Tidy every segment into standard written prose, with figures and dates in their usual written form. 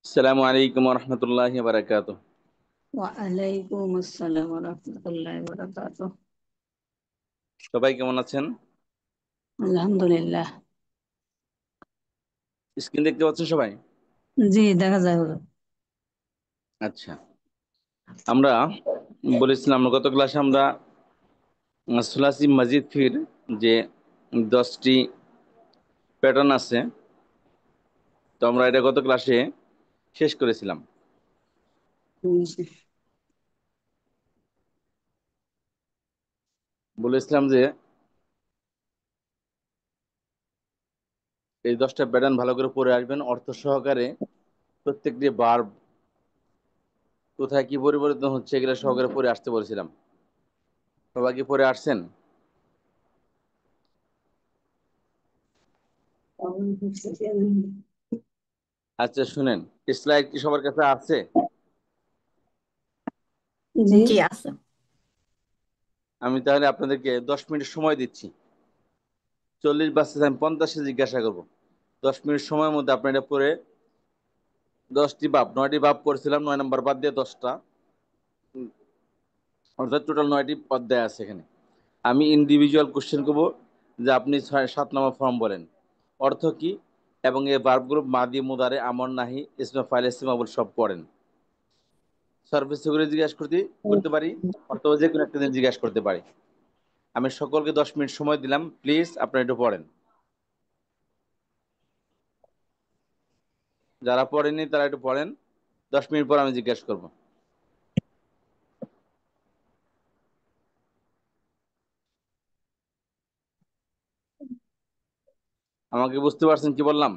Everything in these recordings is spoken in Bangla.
আসসালামু আলাইকুম রহমতুল্লাহি বারাকাতুহ। ওয়ালাইকুম আসসালাম ওয়া রাহমাতুল্লাহি ওয়া বারাকাতুহু। সবাই কেমন আছেন? আলহামদুলিল্লাহ। স্ক্রিন দেখতে পাচ্ছেন সবাই? জি, দেখা যায় হুজুর। আচ্ছা, আমরা বলেছিলাম গত ক্লাসে আমরা সুলাসি মাজিদ ফির যে 10টি প্যাটার্ন আছে, তো আমরা এটা গত ক্লাসে শেষ করেছিলাম। জি। বলেছিলাম যে এই 10টা প্যাটার্ন ভালো করে পড়ে আসবেন অর্থ সহকারে। প্রত্যেকটি ভার্ব কোথায় কি পরিবর্তন হচ্ছে এগুলো সহকারে পড়ে আসতে বলেছিলাম। সবাই কি পড়ে আসছেন? আচ্ছা শুনেন, স্লাইড কি সবার কাছে আছে? জি জি আছে। আমি তাহলে আপনাদেরকে 10 মিনিট সময় দিচ্ছি। 40 বাচ্চা আমি 50 জিজ্ঞাসা করবো। 10 মিনিট সময়ের মধ্যে আপনি এটা পড়ে 9টি ভাব পড়ছিলাম, 9 নম্বর বাদ দিয়ে 10টা, অর্থাৎ টোটাল 9টি অধ্যায় আছে এখানে। আমি ইন্ডিভিজুয়াল কোশ্চেন করবো যে আপনি 6-7 নম্বর ফর্ম বলেন, অর্থ কি, এবং এই ভার্বগুলো মাদি মুদারে আমর নাহি ইসমে ফাইল ইস্তেমাবুল সব পড়েন। সার্ভিস করে জিজ্ঞাসা করতে পারি, অথবা যে কোনো একটা দিন জিজ্ঞাসা করতে পারি। আমি সকলকে 10 মিনিট সময় দিলাম, প্লিজ আপনারা একটু পড়েন। যারা পড়েনি তারা একটু পড়েন, 10 মিনিট পর আমি জিজ্ঞাসা করবো। আমাকে বুঝতে পারছেন কি বললাম?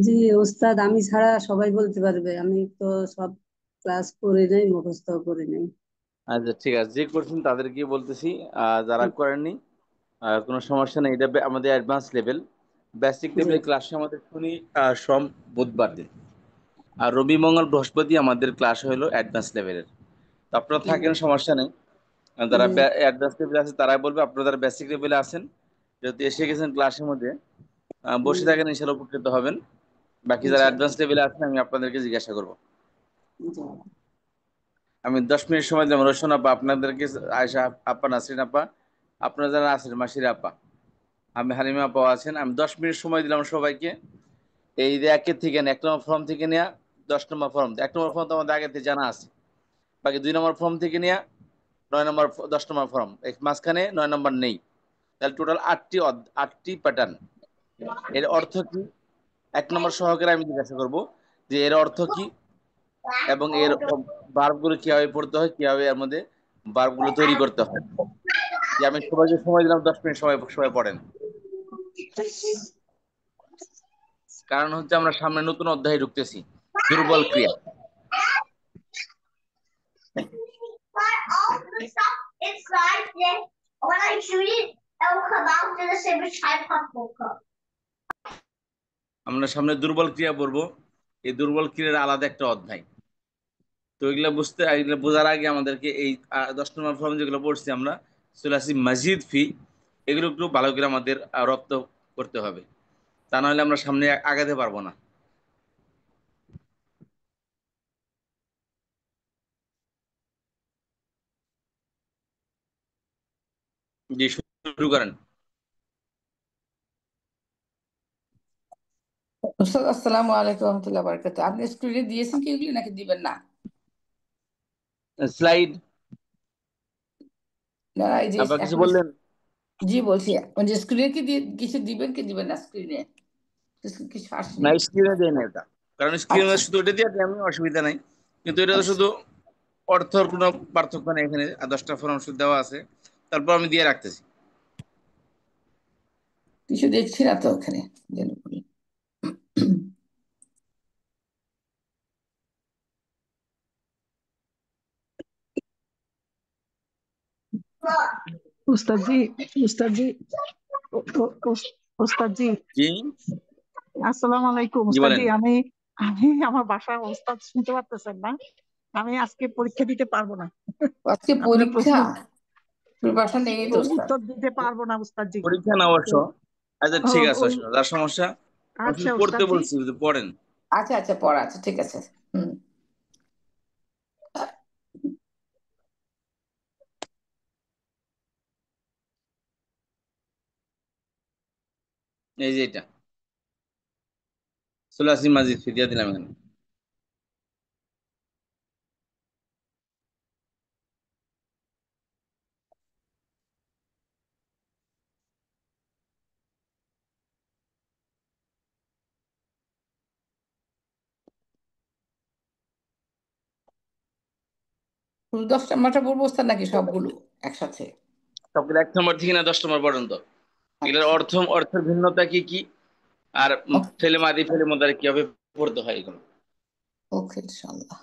জি ওস্তাদ, আমি ছাড়া সবাই বলতে পারবে। আমি তো সব ক্লাস করে নাই, মুখস্থ করে নাই। আচ্ছা ঠিক আছে, যে করছেন তাদেরকে বলতেছি। যারা করেননি কোনো সমস্যা নেই, এটা আমাদের অ্যাডভান্স লেভেল। বেসিক জি লেভেলের ক্লাসে আমাদের শুনি সোম বুধবার দিন, আর রবি মঙ্গল বৃহস্পতি আমাদের ক্লাস হলো অ্যাডভান্স লেভেলের। তো আপনারা থাকেন, সমস্যা নেই। যারা জি অ্যাডভান্স লেভেলে আছে তারাই বলবে, আপনারা যারা বেসিক লেভেলে আছেন যেহেতু এসে গেছেন ক্লাসের মধ্যে, বসে থাকেন, ইনশাল্লাহ উপকৃত হবেন। বাকি যারা অ্যাডভান্স লেভেলে আছেন আমি আপনাদেরকে জিজ্ঞাসা করবো। জি আমি 10 মিনিট সময় দিলাম। রোশন আপা আপনাদেরকে, আয়সা আপা, নাসরিন আপা, আপনারা যারা আছেন, মাসির আপা, আমি হালিমা আপা আছেন, আমি 10 মিনিট সময় দিলাম সবাইকে। এই যে একের থেকে 1 নম্বর ফর্ম থেকে নেওয়া 10 নম্বর ফর্ম, 1 নম্বর ফর্ম তো আমাদের আগে থেকে জানা আছে। বাকি 2 নম্বর ফর্ম থেকে নেওয়া 9 নম্বর, 10 নম্বর ফর্ম, এই মাঝখানে 9 নম্বর নেই। তাহলে টোটাল 8টি প্যাটার্ন। এর অর্থ কি? 1 নম্বর সহকারে আমি জিজ্ঞাসা করবো যে এর অর্থ কি, এবং এর ভার্বগুলো কিভাবে পড়তে হয়, কিভাবে এর মধ্যে ভার্বগুলো তৈরি করতে হয়। যে আমি সবাইকে সময় দিলাম, 10 মিনিট সবাই সবাই পড়েন। কারণ হচ্ছে আমরা সামনে নতুন অধ্যায়ে ঢুকতেছি, দুর্বল ক্রিয়া। আমরা সামনে দুর্বল ক্রিয়া পড়বো। এই দুর্বল ক্রিয়ার আলাদা একটা অধ্যায়। তো এগুলো বোঝার আগে আমাদেরকে এই 10 নম্বর ফর্ম যেগুলো পড়ছি আমরা, সুলাসি মাজিদ ফি, এগুলো একটু ভালো করে আমাদের রপ্ত করতে হবে। তা নাহলে আমরা সামনে আগাতে পারবো না। জি, শুরু করেন। ওস্তাদ, আসসালামু আলাইকুম রহমতুল্লাহ বারকাত। আপনি স্ক্রিনে দিয়েছেন কি এগুলি নাকি দিবেন না? স্লাইড। না, এই যে আবার কিছু এখন বললেন? জি বলছি, ওই যে স্ক্রিনে কি কিছু দিবেন কি দিবেন না? স্ক্রিনে কিছু না, আসেনি। স্ক্রিনে দেয় না এটা, কারণ স্ক্রিনে আচ্ছা, শুধু এটা দিয়ে দিই আমি, অসুবিধা নাই। কিন্তু এটা তো আচ্ছা, শুধু অর্থর কোনো পার্থক্য নেই এখানে, আর 10টা ফর্ম শুধু দেওয়া আছে, তারপর আমি দিয়ে রাখতেছি। কিছু দেখছি না তো ওখানে, যেন বলি। उस्ताद जी उस्ताद जी उस्ताद जी জি, আসসালামু আলাইকুম জি উস্তাদ বলেন। জি। আমি আমি আমার বাসায় উস্তাদ শুনতে পারতেছেন না। আমি আজকে পরীক্ষা দিতে পারবো না। আজকে আপনার প্রশ্ন, পরীক্ষা? প্রিপারেশন নেই তো ওস্তাদ। উত্তর দিতে পারবো না উস্তাদ জি। পরীক্ষা না অবশ্য। আচ্ছা ও, ঠিক আছে, ওই অসুবিধা যার সমস্যা। আমি আচ্ছা শুধু পড়তে উস্তাদ জি। বলছি, যদি পড়েন। আচ্ছা আচ্ছা, পড়া আছে, ঠিক আছে। হুম। এই যে এটা সুলাসি মাজিদ ফিরিয়া দিলাম এখানে। শুধু 10 নম্বরটা পড়বো ওস্তাদ নাকি সবগুলো একসাথে? সবগুলো 1 নম্বর থেকে না 10 নম্বর পর্যন্ত। এগুলোর আচ্ছা। অর্থের ভিন্নতা কি কি, আর ওকে। ফেলে মাদি ফেলে মোদারে কিভাবে পড়তে হয় এগুলো। ওকে ইনশাল্লাহ।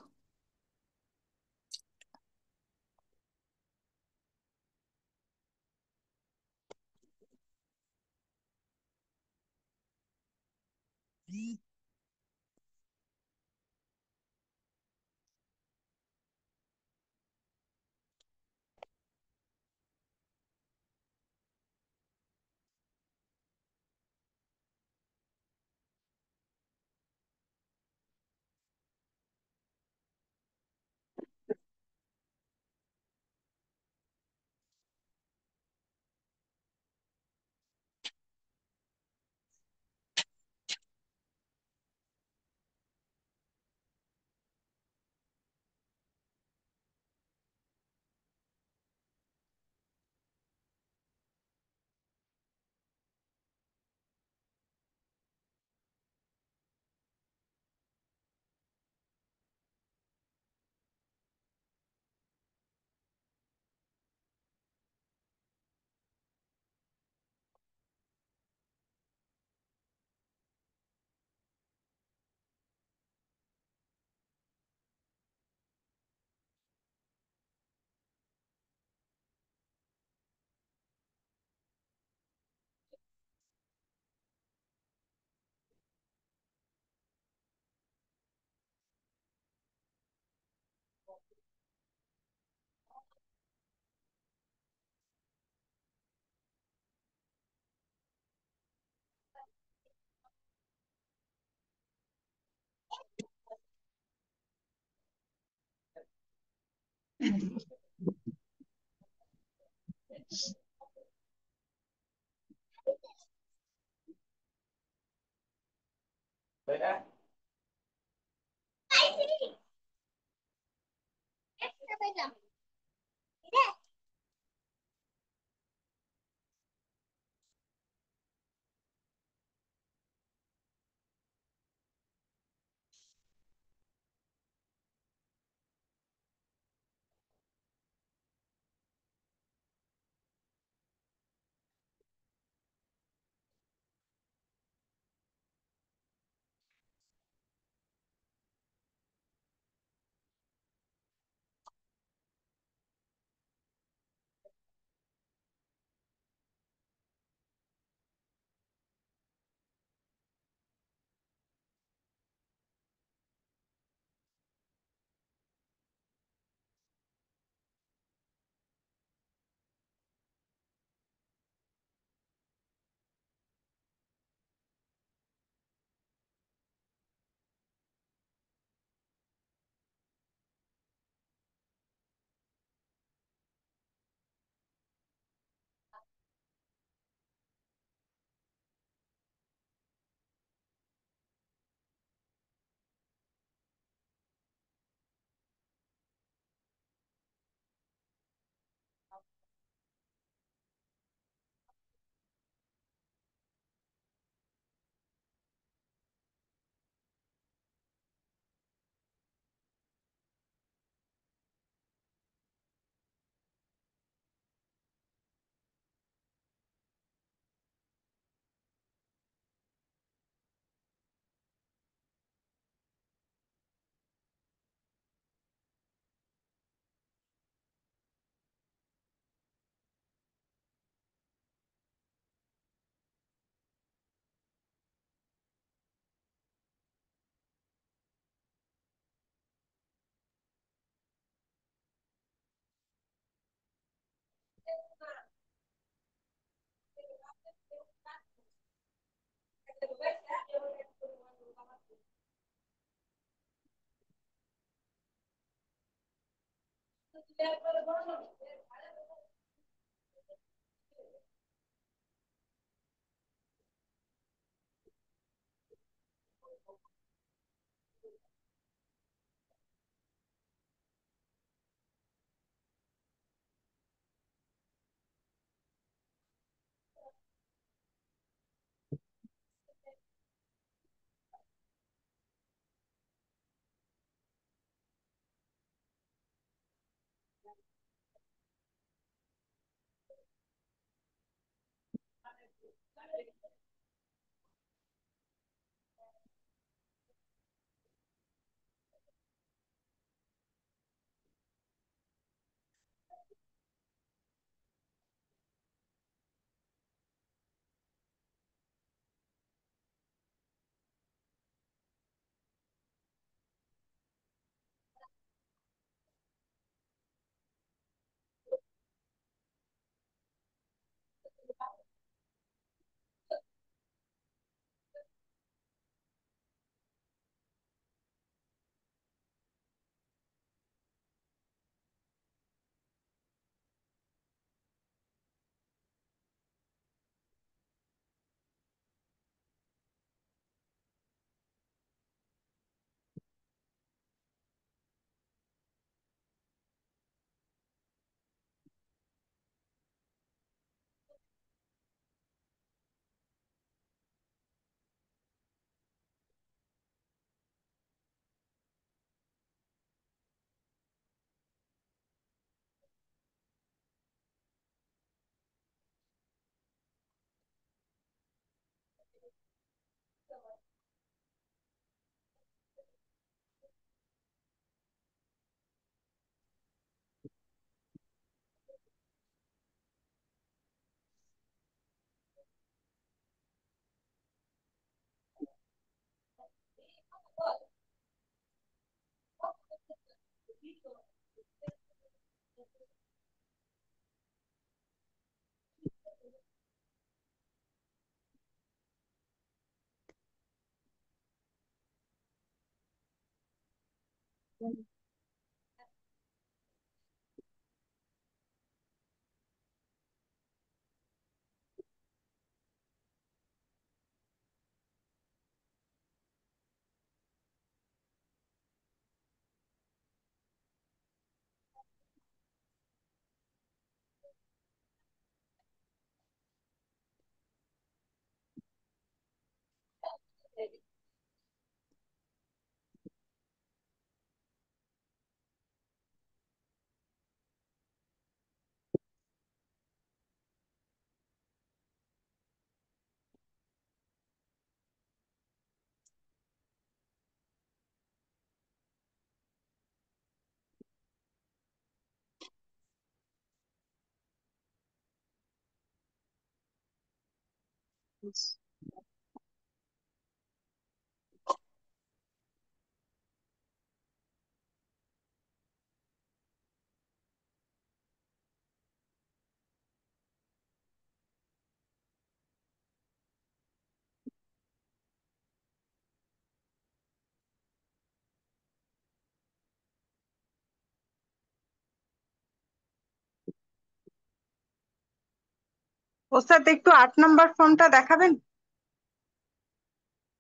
ওস্তাদ একটু 8 নম্বর ফর্মটা দেখাবেন?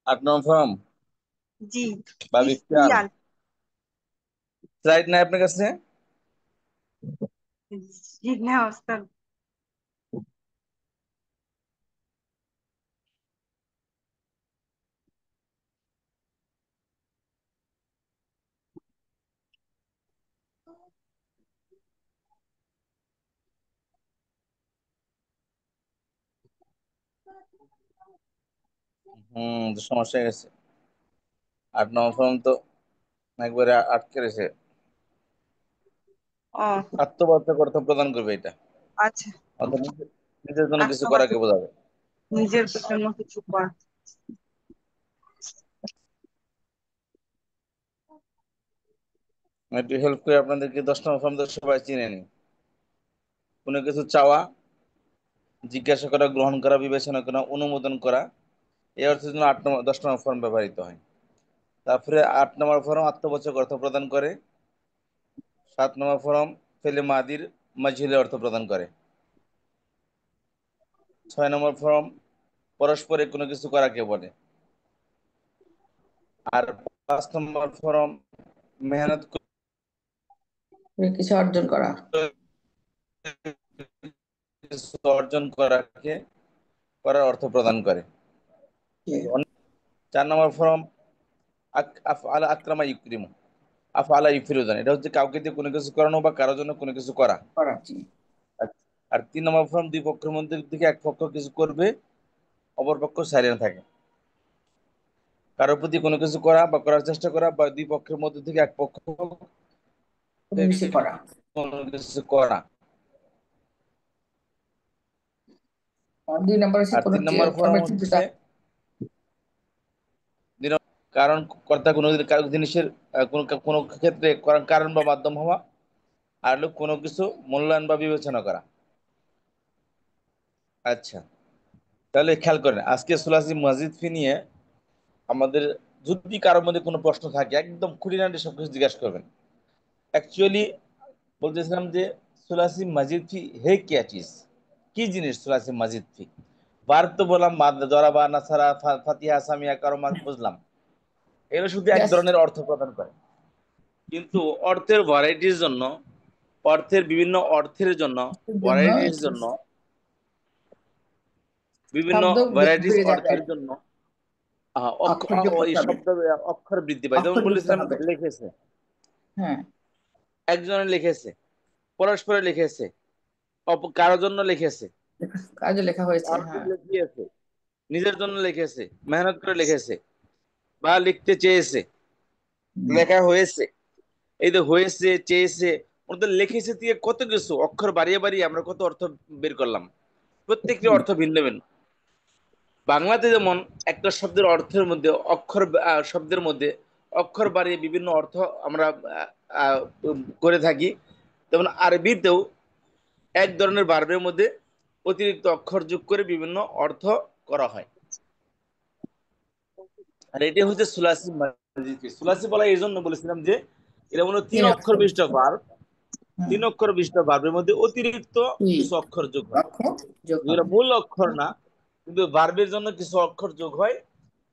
8 নম্বর ফর্ম জি। বা বিস্তার ইশতিয়াল। স্লাইড নাই আপনার কাছে? জি না ওস্তাদ। তো সমস্যা হয়ে গেছে। 8 নম্বর ফর্ম তো একবারে আটকে রয়েছে। ও আত্মবার্তা কথা প্রদান করবে এটা, আচ্ছা। অর্থাৎ নিজের জন্য কিছু রাষ্ট্রবাদী করাকে বোঝাবে। নিজের জন্য কিছু কর। আমি একটু হেল্প করে আপনাদেরকে 10 নম্বর ফর্ম তো সবাই চিনে নি। কোনো কিছু চাওয়া, জিজ্ঞাসা করা, গ্রহণ করা, বিবেচনা করা, অনুমোদন করা, এই অর্থের জন্য 10 নম্বর ফর্ম ব্যবহৃত হয়। তারপরে 8 নম্বর ফর্ম আত্মবাচক অর্থ প্রদান করে। 7 নম্বর ফর্ম ফেলে মাদির মাজহুলে অর্থ প্রদান করে। 6 নম্বর ফর্ম পরস্পরে কোনো কিছু করাকে বলে। আর 5 নম্বর ফর্ম মেহনত কিছু অর্জন করা। করে কিছু অর্জন করার অর্থ প্রদান করে। 4 নম্বর ফর্ম আফআলা আকরামা ইউকরিমু, আফআলা ইউফিরুজান, এটা হচ্ছে কাউকে দিয়ে কোনো কিছু করানো বা কারোর জন্য কোনো কিছু করা। করা, জি। আর 3 নম্বর ফর্ম দুই পক্ষের মধ্যে থেকে এক পক্ষ কিছু করবে, অপর পক্ষ সাইলেন্ট থাকে। কারোর প্রতি কোনো কিছু করা বা করার চেষ্টা করা, বা দুই পক্ষের মধ্যে থেকে এক পক্ষ মিশে করা। কোনো কিছু করা। আর 2 নম্বর হচ্ছে আর কোনো 3 নম্বর ফর্ম কর্মের হচ্ছে কারণ কর্তা কোনো জিনিসের কোনো কোনো ক্ষেত্রে কারণ বা মাধ্যম হওয়া, আর হলো কোনো কিছু মূল্যায়ন বা বিবেচনা করা। আচ্ছা, তাহলে খেয়াল করেন আজকে সুলাসি মসজিদ ফি নিয়ে আমাদের যদি কারোর মধ্যে কোনো প্রশ্ন থাকে একদম খুঁটিনাটি সবকিছু জিজ্ঞাসা করবেন। অ্যাকচুয়ালি বলতেছিলাম যে সুলাসি মসজিদ ফি হে কিয়া চিজ, কি জিনিস সুলাসি মসজিদ ফি? বার তো বললাম জরাবা নাসারা ফাতিহা সামিয়া কারমা বুঝলাম, এগুলো শুধু এক জাস্ট ধরনের অর্থ প্রদান করে। কিন্তু অর্থের ভ্যারাইটির জন্য, বিভিন্ন অর্থের জন্য, জন্য ভ্যারাইটির জন্য, বিভিন্ন শব্দ ভ্যারাইটিস বেড়ে যাবে, অর্থের জন্য অক্ষর যোগ ওই করতে হবে, শব্দ অক্ষর বৃদ্ধি পায়। যেমন অক্ষর যুক্ত বলেছিলাম হবে। লিখেছে, হ্যাঁ, একজনে লিখেছে, পরস্পরে লিখেছে, কারোর জন্য লিখেছে, কাজে লেখা হয়েছে। কারোর হ্যাঁ, জন্য লিখেছে, নিজের জন্য লিখেছে, মেহনত করে লিখেছে, বা লিখতে চেয়েছে, লেখা হয়েছে। এই যে হয়েছে, চেয়েছে, ওদের লিখেছে দিয়ে কত কিছু অক্ষর বাড়িয়ে বাড়িয়ে আমরা কত অর্থ বের করলাম। প্রত্যেকটি অর্থ ভিন্ন ভিন্ন। বাংলাতে যেমন একটা শব্দের অর্থের মধ্যে শব্দের মধ্যে অক্ষর বাড়িয়ে বিভিন্ন অর্থ আমরা আহ, আহ, করে থাকি, তেমন আরবিতেও এক ধরনের ভার্বের মধ্যে অতিরিক্ত অক্ষর যোগ করে বিভিন্ন অর্থ করা হয়। আর এটা হচ্ছে সুলাসি মাজিদ। সুলাসি বলা এই জন্য বলেছিলাম যে এটা মনে হয় 3 অক্ষর অক্ষর, বিশিষ্ট ভার্ব। হ্যাঁ, 3 অক্ষর বিশিষ্ট ভার্বের মধ্যে অতিরিক্ত দুই কিছু অক্ষর যোগ হয়, অক্ষর যোগ যেটা হবে। মূল অক্ষর না, কিন্তু ভার্বের জন্য কিছু অক্ষর যোগ হয়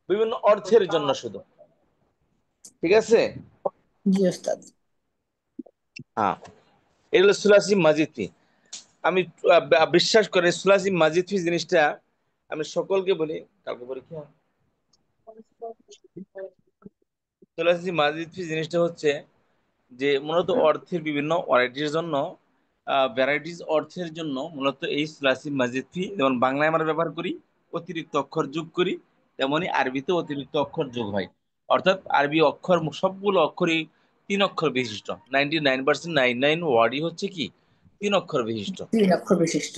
বিভিন্ন অর্থের জন্য শুধু। ঠিক আছে? জি ওস্তাদ। হ্যাঁ, এগুলো সুলাসি মাজিদ ফি। আমি বিশ্বাস করি সুলাসি মাজিদ ফি জিনিসটা আমি সকলকে বলি। কালকে পরীক্ষা। সুলাসি মাজিদ ফি জিনিসটা হচ্ছে যে মূলত অর্থের বিভিন্ন ভ্যারাইটিস অর্থের জন্য মূলত এই সুলাসি মাজিদ ফি, যেমন বাংলায় আমরা ব্যবহার করি অতিরিক্ত অক্ষর যোগ করি, তেমনি আরবিতে অতিরিক্ত অক্ষর যোগ হয়। অর্থাৎ আরবি অক্ষর সবগুলো অক্ষরই 3 অক্ষর বিশিষ্ট। 99% ওয়ার্ডই হচ্ছে কি 3 অক্ষর বিশিষ্ট। 3 অক্ষর বিশিষ্ট।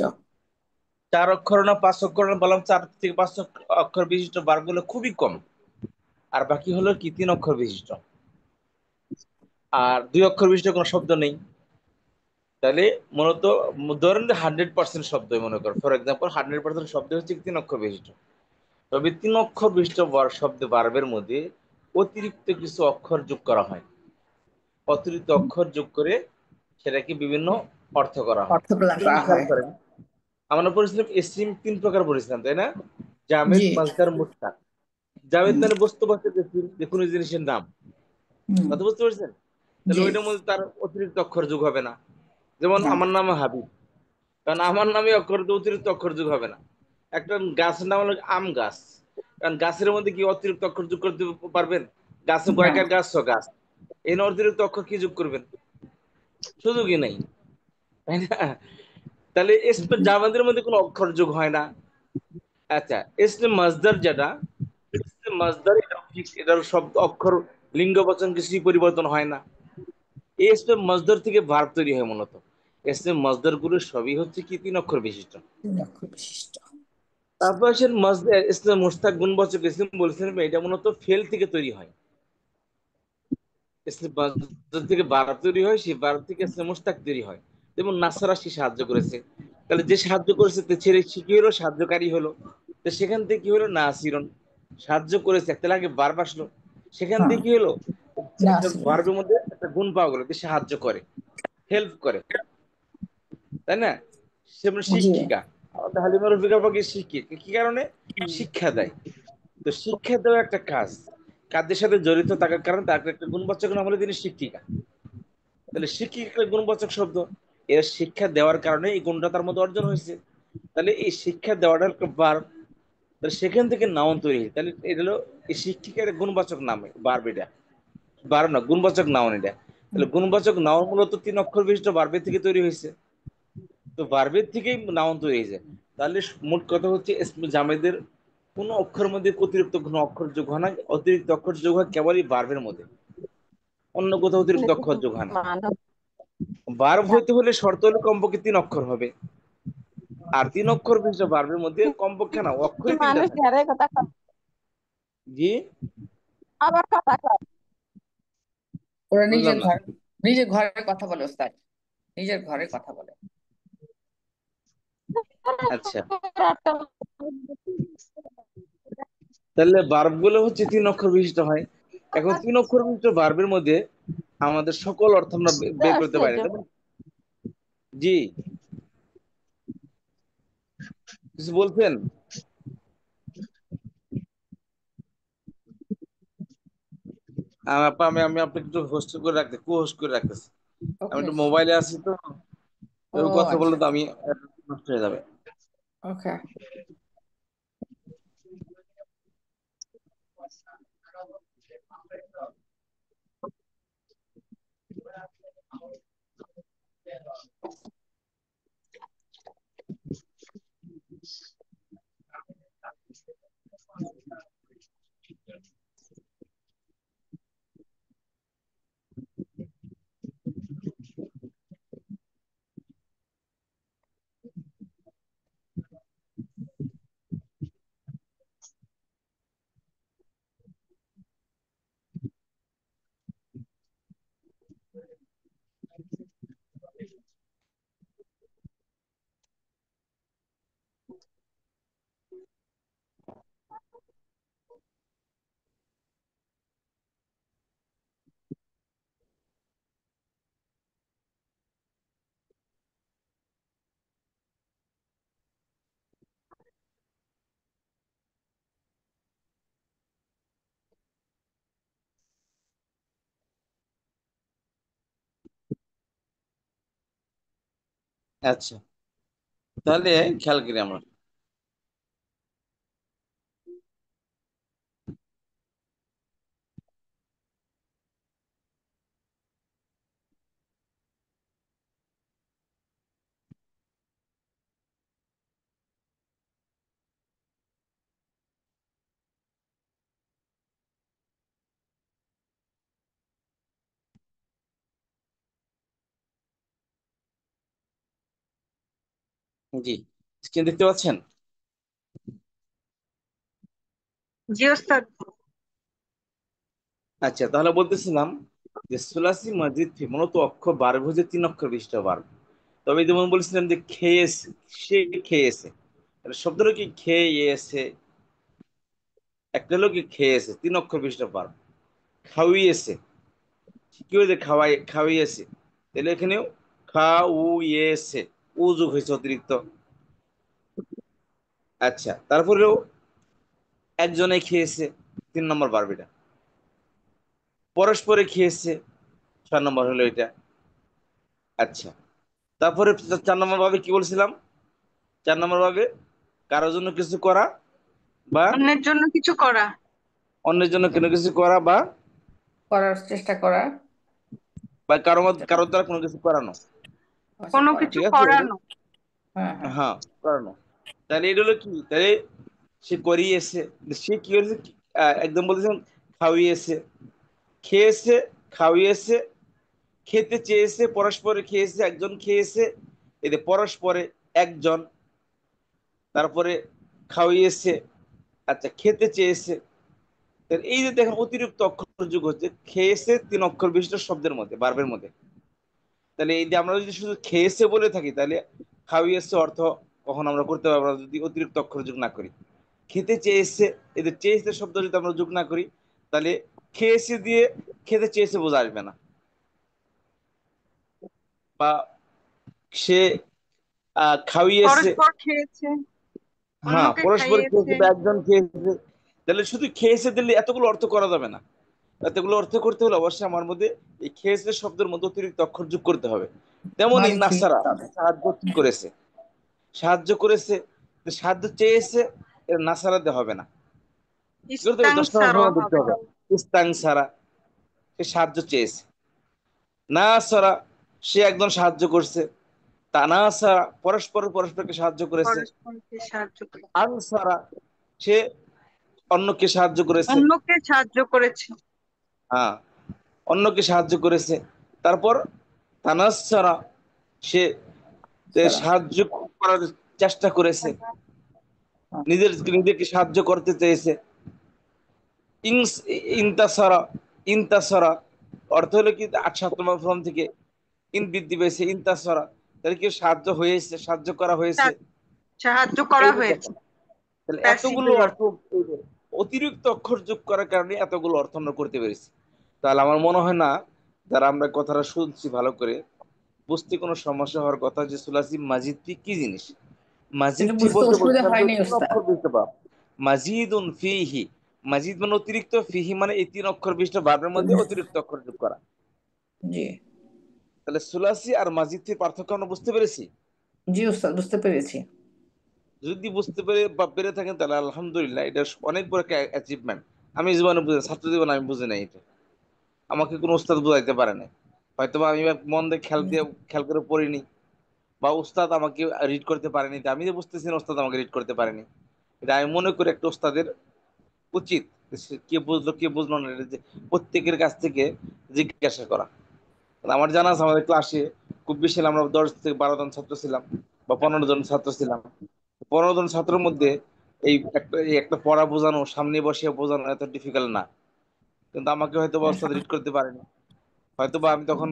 4 অক্ষর না 5 অক্ষর না, বললাম 4 থেকে 5 অক্ষর বিশিষ্ট বারগুলো খুবই কম। আর বাকি হলো কি 3 অক্ষর বিশিষ্ট। আর 2 অক্ষর বিশিষ্ট কোনো শব্দ নেই। তাহলে মূলত ধরেন 100% শব্দ মনে কর, ফর এক্সাম্পল 100% শব্দ হচ্ছে 3 অক্ষর বিশিষ্ট। তবে 3 অক্ষর বিশিষ্ট শব্দ বারবের মধ্যে অতিরিক্ত কিছু অক্ষর যোগ করা হয়। অতিরিক্ত অক্ষর যোগ করে সেটাকে বিভিন্ন অর্থ করা হয়। অর্থ প্রদান যেমন করা খেয়াল হয়। করেন, আমরা পড়েছিলাম ইসিম 3 প্রকার পড়েছিলাম, তাই না? জামেদ, জি। মাজদার, মুশতাক। জামেদ হুম, মানে বস্তুবাচক যে কোনো জিনিসের নাম। হুম, কথা বুঝতে পারছেন? তাহলে জি, ওইটার মধ্যে তার অতিরিক্ত অক্ষর যোগ হবে না। যেমন না, আমার নাম হাবিব, কারণ আমার নামে অক্ষর অতিরিক্ত অক্ষর যোগ হবে না। একটা গাছের নাম হলো আম গাছ, কারণ গাছের মধ্যে কি অতিরিক্ত অক্ষর যোগ করতে পারবেন? গাছে না, কয়েকটা গাছ গাছ, এই অতিরিক্ত অক্ষর কি যোগ করবেন? সুযোগই নেই, তাই না? তাহলে জামাদের মধ্যে কোনো অক্ষর যোগ হয় না। আচ্ছা, ইসমে মাজদার যেটা, ইসমে মাজদার এটাও ঠিক, এটার শব্দ অক্ষর লিঙ্গ বচন কিছুই পরিবর্তন হয় না। এই ইসমে মাজদার থেকে ভার্ব তৈরি হয় মূলত। ইসমে মাজদার গুলো সবই হচ্ছে কি 3 অক্ষর বিশিষ্ট। 3 অক্ষর বিশিষ্ট। তারপর আসেন মাজদার ইসমে মুশতাক গুণবাচক ইসম বলছিলেন, এটা মূলত ফেল থেকে তৈরি হয়। ইসমে মাজদার থেকে ভার্ব তৈরি হয়, সেই ভার্ব থেকে ইসমে মুশতাক তৈরি হয়। যেমন নাসারা সে সাহায্য করেছে, তাহলে যে সাহায্য করেছে সে কি হলো? সাহায্যকারী হলো। তো সেখান থেকে কি হলো? নাসিরন। সাহায্য করেছে, তাহলে আগে ভার্ব আসলো, সেখান হ্যাঁ থেকে কি হলো, না একটা আসলে ভার্বের মধ্যে একটা গুণ পাওয়া গেলো যে সাহায্য করে, হেল্প করে, তাই না? সে মানে জি শিক্ষিকা, আমাদের হালিমা রফিক আপাকে শিক্ষিকা কি কারণে? শিক্ষা দেয়। তো শিক্ষা দেওয়া একটা কাজ, কাজের সাথে জড়িত থাকার কারণে তাকে একটা গুণবাচক নাম হলে তিনি শিক্ষিকা। তাহলে শিক্ষিকা একটা গুণবাচক শব্দ, এর শিক্ষা দেওয়ার কারণে এই গুণটা তার মধ্যে অর্জন হয়েছে। তাহলে এই শিক্ষা দেওয়াটা একটা ভার্ব, তাহলে সেখান থেকে নাউন তৈরি হয়। তাহলে এটা হলো এই শিক্ষিকার গুণবাচক নাম, ভার্ব এটা, ভার্ব না গুণবাচক নাউন এটা। তাহলে গুণবাচক নাউন মূলত 3 অক্ষর বিশিষ্ট ভার্বের থেকে তৈরি হয়েছে। তো ভার্বের থেকেই নাউন তৈরি হয়েছে। তাহলে মোট কথা হচ্ছে ইসমে জামেদের কোন অক্ষরের মধ্যে অতিরিক্ত কোনো অক্ষর যোগ হয় না, অতিরিক্ত অক্ষর যোগ হয় কেবলই ভার্বের মধ্যে, অন্য কোথাও অতিরিক্ত অক্ষর যোগ হয় না। মানব ভার্ব হইতে হলে শর্ত হলে কমপক্ষে 3 অক্ষর হবে, আর 3 অক্ষর বিশিষ্ট ভার্বের মধ্যে কমপক্ষে না অক্ষরই 3টা মানুষ থাকে। ঘরে কথা কয়, জি, আবার কথা কয়। ওরা বুঝলাম না। নিজের ঘরে কথা বলে ওস্তাদ, নিজের ঘরে কথা বলে। আচ্ছা, তাহলে ভার্ব গুলো হচ্ছে 3 অক্ষর বিশিষ্ট হয়। এখন 3 অক্ষর বিশিষ্ট ভার্বের মধ্যে আমাদের সকল অর্থ আমরা বের করতে পারি, যেমন জি, কিছু বলছেন? আপা, আমি আপনাকে একটু হোস্ট করে রাখতে, কো হোস্ট করে রাখতেছি। আমি ওকে। একটু মোবাইলে আছি তো, ও কেউ কথা বললে আচ্ছা তো আমি নষ্ট হয়ে যাবে। ওকে। আচ্ছা, তাহলে খেয়াল করি আমরা। জি, স্ক্রিন দেখতে পাচ্ছেন? জি ওস্তাদ। আচ্ছা, তাহলে বলতেছিলাম যে সুলাসি মসজিদ মূলত অক্ষর ভার্ব হচ্ছে 3 অক্ষর বিশিষ্ট ভার্ব। তবে যেমন বলছিলাম যে খেয়েছে, সে খেয়েছে, তাহলে শব্দটা কি খেয়েছে, একটা হলো কি খেয়েছে 3 অক্ষর বিশিষ্ট ভার্ব। খাওয়িয়েছে, কি হয়েছে, খাওয়াইয়েছে, তাহলে এখানেও খাওয়িয়েছে, ও যোগ হয়েছে অতিরিক্ত। আচ্ছা, তারপরেও একজনে খেয়েছে, 3 নম্বর ভার্ব এটা। পরস্পরে খেয়েছে, 6 নম্বর হলো এটা। আচ্ছা, তারপরে 4 নম্বর ভাবে কি বলছিলাম? 4 নম্বর ভাবে কারোর জন্য কিছু করা, বা অন্যের জন্য কিছু করা, অন্যের জন্য কোনো কিছু করা, বা করার চেষ্টা করা, বা চেষ্টা করা, কারোর দ্বারা কোনো কিছু করানো। আচ্ছা কোনো করা। কিছু ঠিক আছে, করানো। হ্যাঁ হ্যাঁ। হ্যাঁ, করানো। তাহলে এটা হলো কি, তাহলে সে করিয়েছে, সে কি করেছে, একদম বলতেছেন খাওয়িয়েছে, খেয়েছে, খাওয়িয়েছে, খেতে চেয়েছে, পরস্পরে খেয়েছে, একজন খেয়েছে, এতে পরস্পরে একজন, তারপরে খাওয়িয়েছে, আচ্ছা খেতে চেয়েছে। তাহলে এই যে দেখেন অতিরিক্ত অক্ষর যোগ হচ্ছে, খেয়েছে 3 অক্ষর বিশিষ্ট শব্দের মধ্যে, ভার্বের মধ্যে। তাহলে এই যে আমরা যদি শুধু খেয়েছে বলে থাকি, তাহলে খাওয়িয়েছে অর্থ কখন আমরা করতে পারবো না যদি অতিরিক্ত অক্ষর যোগ না করি। খেতে চেয়েছে, এদের চেয়েছে শব্দ যদি আমরা যোগ না করি তাহলে খেয়েছে দিয়ে খেতে চেয়েছে বোঝা আসবে না। বা সে খাওয়িয়েছে, পরস্পর খেয়েছে, হ্যাঁ অন্যকে পরস্পর খাইয়েছে। খেয়েছে বা একজন খেয়েছে, তাহলে শুধু খেয়েছে দিলে এতগুলো অর্থ করা যাবে না। এতগুলো অর্থ করতে হলে অবশ্যই আমার মধ্যে এই খেয়েছে শব্দের মধ্যে অতিরিক্ত অক্ষর যোগ করতে হবে। তেমনই মাঝে ঠিক নাসারা তাদের। সাহায্য করেছে, সাহায্য করেছে, সাহায্য চেয়েছে, এর নাসারাতে হবে না, কি করতে হবে? 10 নম্বর ইস্তাংসারও ফর্মে দেখতে হবে হবে না। ইস্তাং সারা, সে সাহায্য চেয়েছে। না সারা, সে একজন সাহায্য করছে। তা না সারা, পরস্পর পরস্পরকে সাহায্য করেছে। পরস্পরকে সাহায্য করে, আং সারা, সে অন্যকে সাহায্য করেছে। অন্যকে সাহায্য করেছে। হ্যাঁ, অন্যকে সাহায্য করেছে। তারপর তানাসারা, সে সারা। সাহায্য করার চেষ্টা করেছে, হ্যাঁ, নিজেকে সাহায্য করতে চেয়েছে। ইংস ইনতাসারা, ইনতাসারা অর্থ হলো কি 8-7 নম্বর ফর্ম থেকে ইন বৃদ্ধি পেয়েছে, ইনতাসারা, তাহলে কি সাহায্য হয়েছে, সাহায্য করা হয়েছে। সাহায্য করা এই যে হয়েছে, দেখেন, তাহলে প্যাসিভ এতগুলো ভার্ব। অর্থ, এই যে অতিরিক্ত অক্ষর যোগ করার কারণে এতগুলো অর্থ আমরা করতে পেরেছি। তাহলে আমার মনে হয় না যারা আমরা কথাটা শুনছি ভালো করে বুঝতে কোনো সমস্যা হওয়ার কথা যে সুলাসি মাজিদ ফি কি জিনিস। মাজিদ এটা ফি বুঝতে বলতে অসুবিধা বলছিলাম যে হয়নি 3 ওস্তাদ। অক্ষর বিশিষ্ট ভাব। মাজিদুন ফিহি, মাজিদ মানে অতিরিক্ত, ফিহি মানে এই 3 অক্ষর বিশিষ্ট ভাবের মধ্যে অতিরিক্ত অক্ষর যোগ করা। জি, তাহলে সুলাসি আর মাজিদ ফির পার্থক্য আমরা বুঝতে পেরেছি। জি ওস্তাদ, বুঝতে পেরেছি। যদি বুঝতে পেরে বা পেরে থাকেন তাহলে আলহামদুলিল্লাহ, এটা অনেক বড় একটা অ্যাচিভমেন্ট। আমি জীবনে বুঝে, ছাত্র জীবনে আমি বুঝি নাই এটা, আমাকে কোনো উস্তাদ বুঝাইতে পারে নাই। হয়তো বা আমি মন দিয়ে খেয়াল করে পড়িনি, বা উস্তাদ আমাকে রিড করতে পারেনি, তা আমি যে বুঝতেছি না উস্তাদ আমাকে রিড করতে পারেনি। এটা আমি মনে করি একটা উস্তাদের উচিত যে সে কে বুঝলো কে বুঝলো না, এটা যে প্রত্যেকের কাছ থেকে জিজ্ঞাসা করা। আমার জানা আছে আমাদের ক্লাসে খুব বেশি হলে আমরা 10 থেকে 12 জন ছাত্র ছিলাম, বা 15 জন ছাত্র ছিলাম। 15 জন ছাত্রের মধ্যে এই একটা পড়া বোঝানো, সামনে বসে বোঝানো এত ডিফিকাল্ট না। কিন্তু আমাকে হয়তো বা উস্তাদ রিড করতে পারেনি, হয়তো বা আমি তখন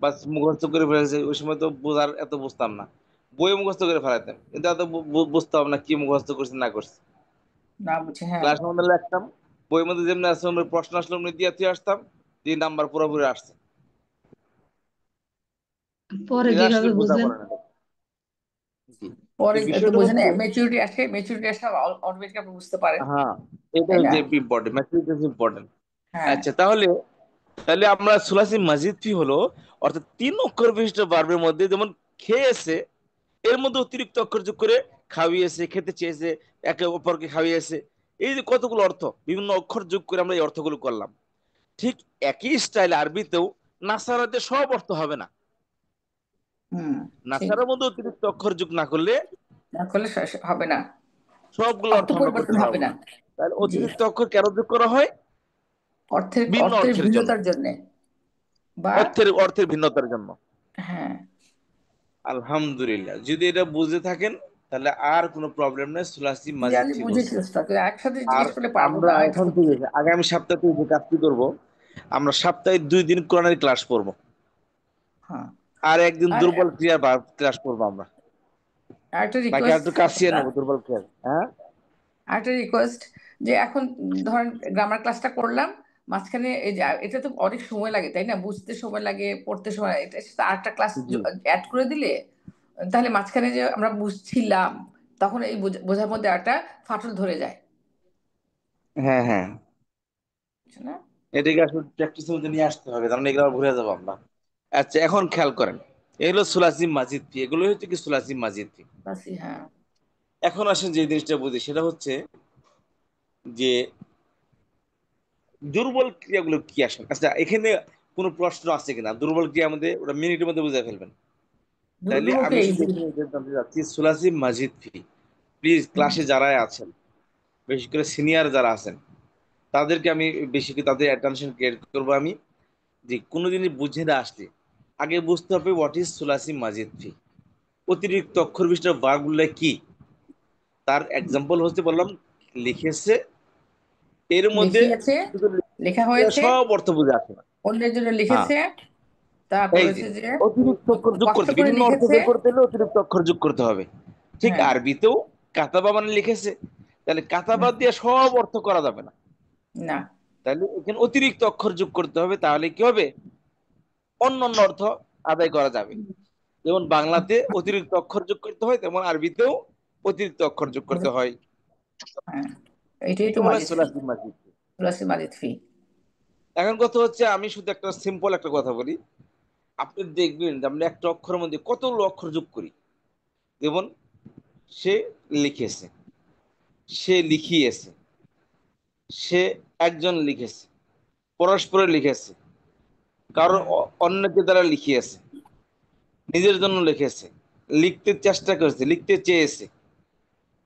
বাস মুখস্থ করে ফেলেছি। ওই সময় তো বোঝার এত বুঝতাম না, বই মুখস্থ করে ফেলাতাম, কিন্তু এত বুঝতাম না কি মুখস্থ করছি না করছি। না বুঝে, হ্যাঁ। ক্লাস মধ্যে লিখতাম, বইয়ের মধ্যে যেমনি আসছে অমনি প্রশ্ন আসলে অমনি দিয়ে আসতাম, 3 নাম্বার পুরোপুরি আসছে। পরে এটা আসলে কিভাবে বোঝা বুঝলেন? পড়ে না। জি। তো পরে একটু বিষয়টা বোঝেন, হচ্ছে, ম্যাচুরিটি আসে, অটোমেটিক আপনি বুঝতে পারেন, হ্যাঁ, এটা তাই না? হচ্ছে ইম্পর্টেন্ট, ম্যাথমেটিক্স ইজ ইম্পর্টেন্ট। হ্যাঁ। আচ্ছা, তাহলে তাহলে আমরা সুলাসি মাজিদ ফি হলো অর্থাৎ 3 অক্ষর বিশিষ্ট ভার্বের মধ্যে যেমন খেয়েছে, এর মধ্যে অতিরিক্ত অক্ষর যোগ করে খাওয়িয়েছে, খেতে চেয়েছে, একে অপরকে খাওয়িয়েছে। এই যে কতগুলো অর্থ, বিভিন্ন অক্ষর যোগ করে আমরা এই অর্থগুলো করলাম। ঠিক একই স্টাইল আরবিতেও নাসারাতে সব অর্থ হবে না। হুম, ঠিক। নাসারার মধ্যে অতিরিক্ত অক্ষর যোগ না করলে না করলে হবে না, সবগুলো অর্থ অর্থ আমরা করতে পরিবর্তন হবে পারবো না। না। তাহলে জি, অতিরিক্ত অক্ষর কেন যোগ করা হয়? অর্থের ভিন্ন অর্থের অর্থের জন্য, ভিন্নতার জন্য, বা অর্থের ভিন্নতার জন্য। হ্যাঁ। আলহামদুলিল্লাহ, যদি এটা বুঝে থাকেন তাহলে আর কোনো প্রবলেম নেই, সুলাসি জি, মাজিদ আমি ফি বুঝেছি বুঝতে। ওস্তাদ, একসাথে আর জিজ্ঞেস করলে পারবো আমরা না, এটা এখন সত্যি। থেকে আগামী সপ্তাহে যে কাজটি করব, আমরা সপ্তাহে 2 দিন কোরআনের ক্লাস পড়বো, হ্যাঁ। আর একদিন আর দুর্বল ক্রিয়া বা ক্লাস করবো আমরা। আরেকটা বাকি আর রিকোয়েস্ট একটু কাশিয়ে ওস্তাদ, নেবো দুর্বল ক্রিয়া, হ্যাঁ। আরেকটা রিকোয়েস্ট, যে এখন ধরেন গ্রামার ক্লাসটা করলাম, মাঝখানে এই যে এটা তো অনেক সময় লাগে, তাই না? বুঝতে সময় লাগে, পড়তে সময় লাগে, এটার সাথে আরেকটা ক্লাস জি, অ্যাড করে দিলে, তাহলে মাঝখানে যে আমরা বুঝছিলাম, তখন এই বোঝার মধ্যে একটা ফাটল ধরে যায়, হ্যাঁ, হ্যাঁ, বুঝছো না? এটাকে আসলে প্র্যাকটিসের মধ্যে নিয়ে আসতে হবে, কারণ এগুলো আবার ভুলে যাবো আমরা। আচ্ছা, এখন খেয়াল করেন, এগুলো সুলাসি মাজিদ ফি, এগুলো হচ্ছে কি সুলাসি মাজিদ ফি। বাস, হ্যাঁ। এখন আসেন যে জিনিসটা বুঝি সেটা হচ্ছে যে দুর্বল ক্রিয়াগুলো কি আসে। আচ্ছা, এখানে কোনো প্রশ্ন আছে কিনা দুর্বল ক্রিয়ার মধ্যে, ওটা মিনিটের মধ্যে বুঝে ফেলবেন। তাইলে দুর্বলকে আমি এই শুধু যে, এখানে জানতে চাচ্ছি সুলাসি মাজিদ ফি। প্লিজ হুম, ক্লাসে যারা আছেন, বিশেষ করে সিনিয়র যারা আছেন, তাদেরকে আমি বেশি করে তাদের অ্যাটেনশন ক্রিয়েট করবো আমি, যে কোনো জিনিস বুঝে না আসলে আগে বুঝতে হবে হোয়াট ইজ সুলাসি মাজিদ ফি, অতিরিক্ত অক্ষর বিশিষ্ট বারগুলো কি। তার এক্সাম্পল হচ্ছে বললাম লিখেছে, এর মধ্যে লিখিয়েছে, শুধু লেখা হয়েছে, সব অর্থ বুঝে আসে না। অন্যের জন্য হ্যাঁ, লিখেছে, তারপর এই যে হচ্ছে যে অতিরিক্ত অক্ষর যোগ কষ্ট করতে, করে বিভিন্ন অর্থ লিখেছে। বের করতে হলে অতিরিক্ত অক্ষর যোগ করতে হবে। ঠিক হ্যাঁ, আরবিতেও কাতাবা মানে লিখেছে, তাহলে কাতাবা দিয়ে সব অর্থ করা যাবে না, না। তাহলে এখানে অতিরিক্ত অক্ষর যোগ করতে হবে, তাহলে কি হবে অন্য অন্য অর্থ আদায় করা যাবে। যেমন বাংলাতে অতিরিক্ত অক্ষর যোগ করতে হয়, তেমন আরবিতেও অতিরিক্ত অক্ষর যোগ করতে হয়। হ্যাঁ, এটাই তো এটা বলা হয় মাজিদ ফি, সুলাসি মাজিদ। সুলাসি মাজিদ ফি। এখন কথা হচ্ছে, আমি শুধু একটা সিম্পল একটা কথা বলি, আপনি দেখবেন যে আমরা একটা অক্ষরের মধ্যে কতগুলো অক্ষর যোগ করি। যেমন সে লিখেছে, সে লিখিয়েছে, সে একজন লিখেছে, পরস্পর লিখেছে, কারণ অন্যকে দ্বারা লিখিয়েছে, নিজের জন্য লিখেছে, লিখতে চেষ্টা করেছে, লিখতে চেয়েছে,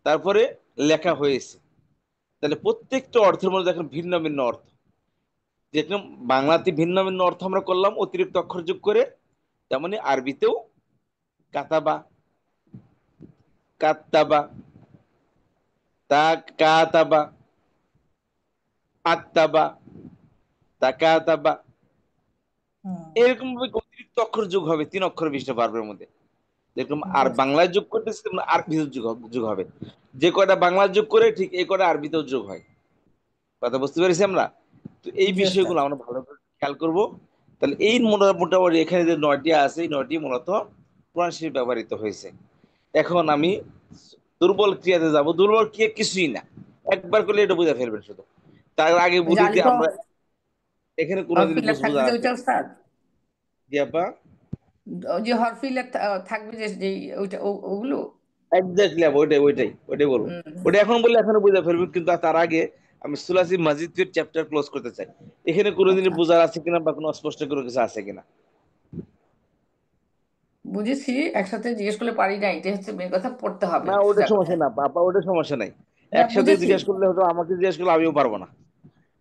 তারপরে লেখা হয়েছে। তাহলে প্রত্যেকটা অর্থের মধ্যে দেখেন ভিন্ন ভিন্ন অর্থ। যেরকম বাংলাতে ভিন্ন ভিন্ন অর্থ আমরা করলাম অতিরিক্ত অক্ষর যোগ করে, তেমনি আরবিতেও কাতাবা, কাত্তাবা, তা কাতাবা, আত্তাবা, তাকাতাবা, এরকম ভাবে অতিরিক্ত অক্ষর যোগ হবে 3 অক্ষর বিশিষ্ট ভার্বের মধ্যে। যেরকম আর বাংলায় যোগ করতেছে তেমন আরবিতেও যোগ হবে। যে কয়টা বাংলা যোগ করে ঠিক এই কয়টা আরবিতেও যোগ হয়। কথা বুঝতে পেরেছি আমরা? তো এই জি ওস্তাদ। বিষয়গুলো আমরা ভালো করে খেয়াল করব। তাহলে এই মোটামুটি এখানে যে 9টি আছে, এই 9টি মূলত কোরআন শরীফে ব্যবহৃত হয়েছে। এখন আমি দুর্বল ক্রিয়াতে যাব। দুর্বল ক্রিয়া কিছুই না, একবার করলে এটা বুঝে ফেলবেন শুধু। তার আগে ওই যে বুঝি যে আলিফ আমরা এখানে কোনোদিন হরফিলা থাকবে বোঝা যে আছে ওইটা ওস্তাদ, জি আপা? ওই যে হরফিলা থাকবে যে ওইটা ওগুলো। এক্স্যাক্টলি আপা, ওইটাই বলবো। ওটা এখন বললে এখনো বুঝে ফেলবেন, কিন্তু তার আগে আমি সুলাসি মাজিদের চ্যাপ্টার ক্লোজ করতে চাই। এখানে কোনোদিন আচ্ছা, বোঝার আছে কিনা বা কোনো অস্পষ্ট কোনো কিছু আছে কিনা। বুঝেছি। একসাথে জিজ্ঞেস করলে পারি না, এটা হচ্ছে মেন কথা, পড়তে হবে না ওটা সোজা কথা। সমস্যা না আপা, ওটা সমস্যা নাই। না, একসাথে বুঝেছি। জিজ্ঞেস করলে হয়তো আমাকে জিজ্ঞেস করলে আমিও পারবো না।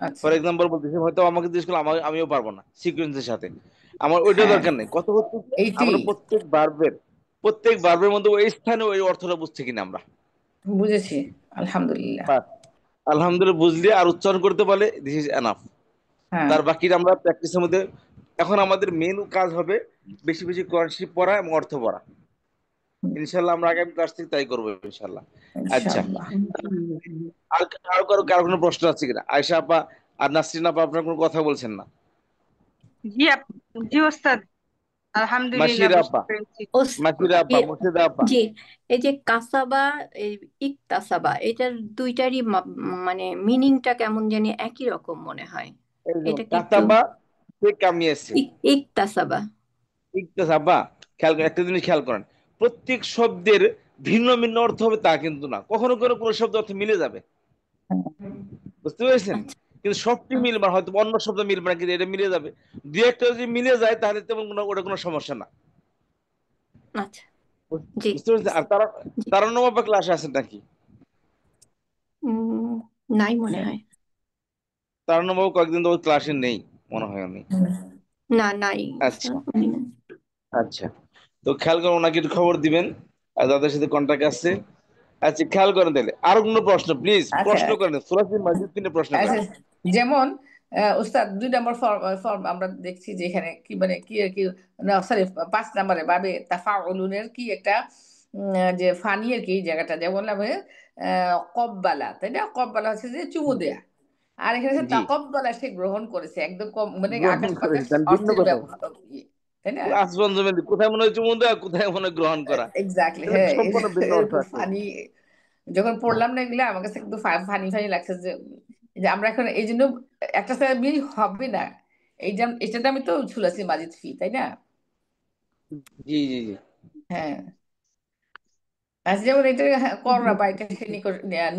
আচ্ছা, ফর এক্সাম্পল বলতেছি, হয়তো আমাকে জিজ্ঞেস করলে আমিও পারবো না সিকোয়েন্সের সাথে। আমার ওইটা হ্যাঁ, দরকার নেই। কত হচ্ছে যে আমরা এইটাই প্রত্যেক ভার্বের মধ্যে ওই স্থানে ওই অর্থটা বুঝছি কিনা আমরা। বুঝেছি। আলহামদুলিল্লাহ। বাস, আলহামদুলিল্লাহ বুঝলে আর উচ্চারণ করতে পারলে দিস ইজ এনাফ। হ্যাঁ, তার বাকিটা আমরা প্র্যাকটিসের মধ্যে। এখন আমাদের মেন কাজ হবে বেশি বেশি কোরআন শরীফ পড়া এবং অর্থ পড়া। ইনশাল্লাহ আমরা আগামী ক্লাস থেকে তাই করবো ইনশাল্লাহ। আচ্ছা, ইনশাআল্লাহ। আর কারো কোনো প্রশ্ন আছে কিনা? আয়েশা আপা আর নাসরিন আপা আপনার কোনো কথা বলছেন না? জি জি ওস্তাদ, আলহামদুলিল্লাহ মাসিরা বুঝতে আপা, পেরেছি। মাসিরা আপা, ইয়ে, মুর্শিদা আপা। জি, এই যে কাসাবা, এই ইকতাসাবা, এটার দুইটারই মানে মিনিংটা কেমন জানি একই রকম মনে হয়। এই যেমন এটা কি একটু কাতাবা সে কামিয়েছে, ইকতাসাবা? ইকতাসাবা। একটা জিনিস খেয়াল করেন, প্রত্যেক শব্দের ভিন্ন ভিন্ন অর্থ হবে তা কিন্তু না। কখনো কোনো শব্দ অর্থ মিলে যাবে, বুঝতে পেরেছেন? আচ্ছা, কিন্তু সবটি মিলবে না, হয়তো অন্য শব্দ মিলবে না, কিন্তু এটা মিলে যাবে। দুই একটা যদি মিলে যায় তাহলে তেমন ওটা কোনো সমস্যা না। আচ্ছা, জি, বুঝতে পেরেছেন? আর জি। তারান্নম আপা ক্লাসে আছেন নাকি? উম, নাই মনে হয়। তারান্নম বাবু কয়েকদিন তো ক্লাসে নেই, মনে হয় উনি। না, নাই। আচ্ছা আচ্ছা, তো খেয়াল করেন, ওনাকে একটু খবর দিবেন আর যাদের সাথে কন্ট্যাক্ট আছে। আচ্ছা, খেয়াল করেন তাহলে। আর কোনো প্রশ্ন? প্লিজ আচ্ছা, প্রশ্ন করেন, সুরাতুল মাজিদ নিয়ে প্রশ্ন আচ্ছা। করেন। যেমন উস্তাদ 2 নম্বর ফর্ম আমরা দেখছি যে এখানে কি মানে কি আর কি, সরি 5 নম্বরে বাবে তাফাউলুনের কি একটা যে ফানি আর কি এই জায়গাটা, যেমন আমি কব্বালা, তাই না? কব্বালা হচ্ছে যে চুমু দেয়া, আর এখানে হচ্ছে জি, তাকব্বালা, সে গ্রহণ করেছে, একদম মানে গ্রহণ আকাশ করেছি, বাতাস তাহলে ভিন্ন অর্থের কথা। ব্যবহার, তাই না? আসমান জমিন কোথায় মনে হয় চুমু দেওয়া, কোথায় মনে হয় গ্রহণ করা, এক্স্যাক্টলি, তাহলে হ্যাঁ। সম্পূর্ণ ভিন্ন অর্থ এরকম আছে। ফানি যখন পড়লাম না এগুলো, আমার কাছে কিন্তু ফানি ফানি লাগছে যে যে আমরা এখন এই জন্য একটা সাথে মিল হবে না। এই যে এটার নামই তো সুলাসি মাজিদ ফি, তাই না? জি জি জি। হ্যাঁ, আচ্ছা, যেমন এটা কররাবা, এটা সে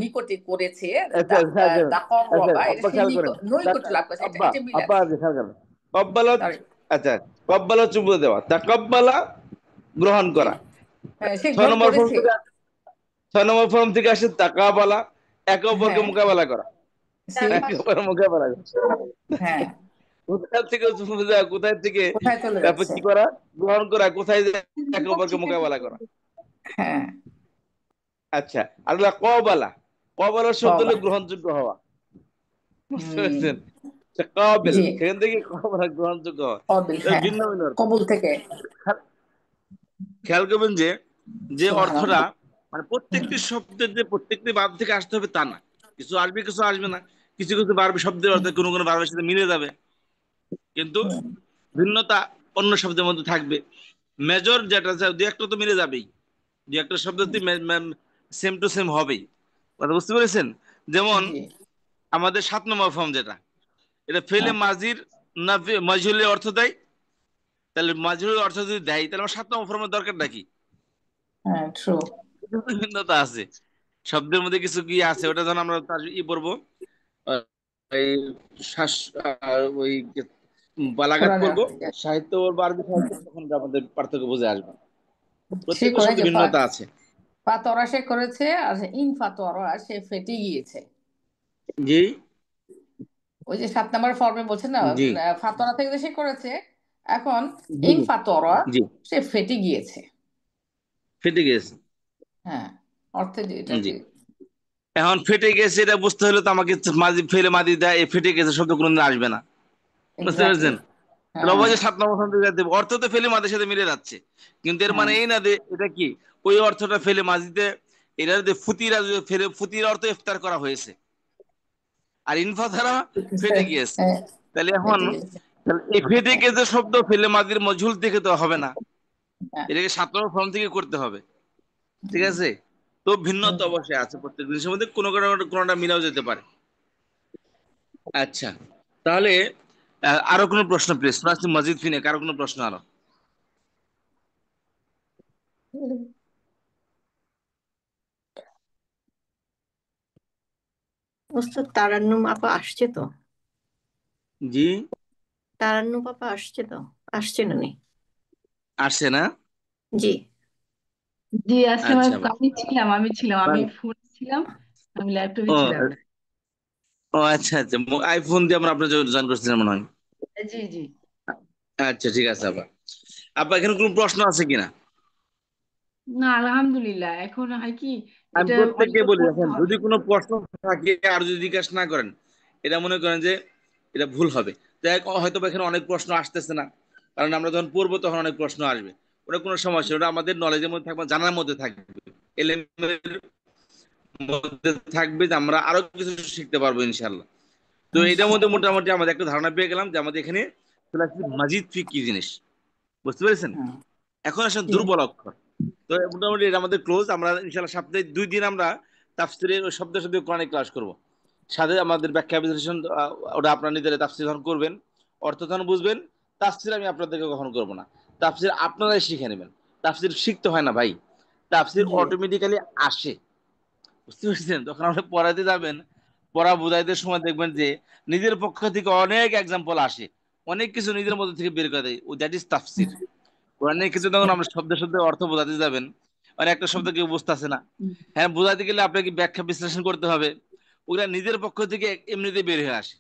নিকটে করেছে। আচ্ছা আচ্ছা আচ্ছা আচ্ছা, দাকরবা, এটা আব্বা সে খেয়াল করেন। নৈকট্য লাভ করেছে, এটা আব্বা এটা মিল আব্বা আছে। আছে, খেয়াল করেন। কব্বালা, সরি, আচ্ছা, কব্বালা চুমু দেওয়া, তাকাব্বালা গ্রহণ জি, করা। হ্যাঁ, সে ছয় গ্রহণ নম্বর ফর্ম করেছে। থেকে 6 নম্বর ফর্ম থেকে আসে তাকাবালা, একে অপরকে হ্যাঁ, মোকাবেলা করা, সে, একে অপরের মোকাবেলা করা। হ্যাঁ, কোথায় থেকে চুমু দেওয়া, কোথায় থেকে কোথায় চলে তারপর যাচ্ছে। কি করা, গ্রহণ করা, কোথায় যে একে অপরকে মোকাবেলা করা। হ্যাঁ, আচ্ছা, আর হলো কবালা। কবালার শব্দ কবা, হলো গ্রহণযোগ্য হওয়া, বুঝতে হুম, পেরেছেন? আচ্ছা, কাবিল, জি, সেখান থেকে কবালা গ্রহণযোগ্য হওয়া। কবিল, এর হ্যাঁ, ভিন্ন ভিন্ন অর্থ। কবুল থেকে। খেয়াল করবেন যে যে অর্থটা সুবহানাল্লাহ। মানে প্রত্যেকটি শব্দের যে প্রত্যেকটি বার্ব থেকে আসতে হবে তা না, কিছু আসবে কিছু আসবে না, কিছু কিছু বার্ব শব্দের অর্থে কোনো কোনো বার্বের সাথে মিলে যাবে, কিন্তু ভিন্নতা অন্য শব্দের মধ্যে থাকবে। মেজর যেটা আছে দু একটা তো মিলে যাবেই, দু একটা শব্দ সেম টু সেম হবেই। কথা বুঝতে পেরেছেন? যেমন জি আমাদের 7 নম্বর ফর্ম যেটা, এটা ফেলে হ্যাঁ মাজির না মাজহুলের অর্থ দেয়, তাহলে মাজহুলের অর্থ যদি দেয় তাহলে আমার 7 নম্বর ফর্মের দরকারটা কি? হ্যাঁ ট্রু। ভিন্নতা আছে শব্দের মধ্যে, কিছু কি আছে ওটা যখন আমরা তার পড়বো, আহ, এই ওই বালাগাত কোরআনের পড়বো, থেকে সাহিত্য পড়বো, আরবি সাহিত্য, তখন আমাদের পার্থক্য বুঝে আসবে। সে প্রত্যেকটা করে শব্দে যে ভিন্নতা আছে। ফাতরা সে করেছে, আর ইন ফাতরা সে ফেটে গিয়েছে। জি ওই যে 7 নম্বর ফর্মে বলছে না, জি ফাতরা থেকে যে সে করেছে, এখন জি ইন ফাতরা জি সে ফেটে গিয়েছে। ফেটে গেছে। হ্যাঁ, অর্থে এটা জি, যে এখন ফেটে গেছে এটা বুঝতে হলে তো আমাকে মাঝি ফেলে মাদি দেয়, এই ফেটে গেছে শব্দ কোনোদিন আসবে না। বুঝতে এক্স্যাক্টলি। পেরেছেন? তাহলে হ্যাঁ অবশ্যই 7 নম্বর ফর্ম থেকে দেবো, অর্থ তো ফেলে মাদের সাথে মিলে যাচ্ছে, কিন্তু এর মানে হ্যাঁ এই না যে এটা কি ওই অর্থটা ফেলে মাঝিতে, এটা যদি ফুতিরা যদি ফেলে ফুতির অর্থ ইফতার করা হয়েছে, আর ইনফা দ্বারা ফেটে গিয়েছে, হ্যাঁ তাহলে এখন ফেটে গিয়েছে। তাহলে এই ফেটে গেছে শব্দ ফেলে মাদির মজহুল থেকে তো হবে না, হ্যাঁ এটাকে 7 নম্বর ফর্ম থেকে করতে হবে। ঠিক আছে? তো ভিন্নতা অবশ্যই আছে প্রত্যেক জিনিসের মধ্যে, কোনো কোনো কোনোটা মিলাও যেতে পারে। আচ্ছা, তাহলে আরো কোনো প্রশ্ন প্লিজ, মসজিদ ফিনে কারো কোনো প্রশ্ন আরো? ওস্তাদ তারান্নুম আপা আসছে তো? জি, তারান্নুম আপা আসছে তো? আসছে না নি? আসছে না? জি। জি আসলে আচ্ছা ভাই, আমি ছিলাম আমি ভালো। ফোন ছিলাম, আমি ল্যাপটপে ছিলাম ও না। ও আচ্ছা আচ্ছা, আইফোন দিয়ে আমরা আপনার জয়েন করছিলেন মনে হয়। জি জি। আচ্ছা ঠিক আছে আপা। আপা এখানে কোনো প্রশ্ন আছে কিনা? না আলহামদুলিল্লাহ, এখন হয় কি, আমি এটা প্রত্যেককে অনেকবার বলি, পড়তে দেখেন হবে। যদি কোনো প্রশ্ন থাকে আর যদি জিজ্ঞাসা না করেন, এটা মনে করেন যে এটা ভুল হবে। দেখ হয়তো বা এখানে অনেক প্রশ্ন আসতেছে না, কারণ আমরা যখন পড়বো তখন অনেক প্রশ্ন আসবে, ওটা কোনো সমস্যা না, ওটা আমাদের নলেজের মধ্যে থাকবে, জানার মধ্যে থাকবে, এলেমের মধ্যে থাকবে, যে আমরা আরো কিছু শিখতে পারবো ইনশাল্লাহ। তো এটার মধ্যে ইনশাআল্লাহ। মোটামুটি আমাদের একটা ধারণা পেয়ে গেলাম যে আমাদের এখানে মাজিদ ফিক কি জিনিস, বুঝতে পেরেছেন? হ্যাঁ এখন আসলে জি দুর্বল অক্ষর। তো মোটামুটি এটা আমাদের ক্লোজ, আমরা ইনশাল্লাহ সপ্তাহে 2 দিন আমরা তাফসিরের ওই শব্দ শব্দ কোরআনিক ক্লাস করব, সাথে আমাদের ব্যাখ্যা বিশ্লেষণ, ওটা আপনারা নিজেরা তাফসির যখন করবেন, অর্থ যখন বুঝবেন, তাফসির আমি আপনাদেরকে কখনো করবো না, তাফসির আপনারাই শিখে নেবেন। তাফসির শিখতে হয় না ভাই, তাফসির জি অটোমেটিক্যালি আসে। বুঝতে পারছেন? যখন আপনি পড়াতে যাবেন, পড়া বোঝাইতে সময় দেখবেন যে নিজের পক্ষ থেকে অনেক এক্সাম্পল আসে, অনেক কিছু নিজের মধ্যে থেকে বের করে দেয়, ও দ্যাট ইজ তাফসির। কোরআনের ক্ষেত্রে তখন আমরা শব্দে শব্দে অর্থ বোঝাতে যাবেন, মানে একটা শব্দ কেউ বুঝতেছে না, হ্যাঁ বোঝাতে গেলে আপনাকে ব্যাখ্যা বিশ্লেষণ করতে হবে, ওগুলা নিজের পক্ষ থেকে এমনিতে বের হয়ে আসে।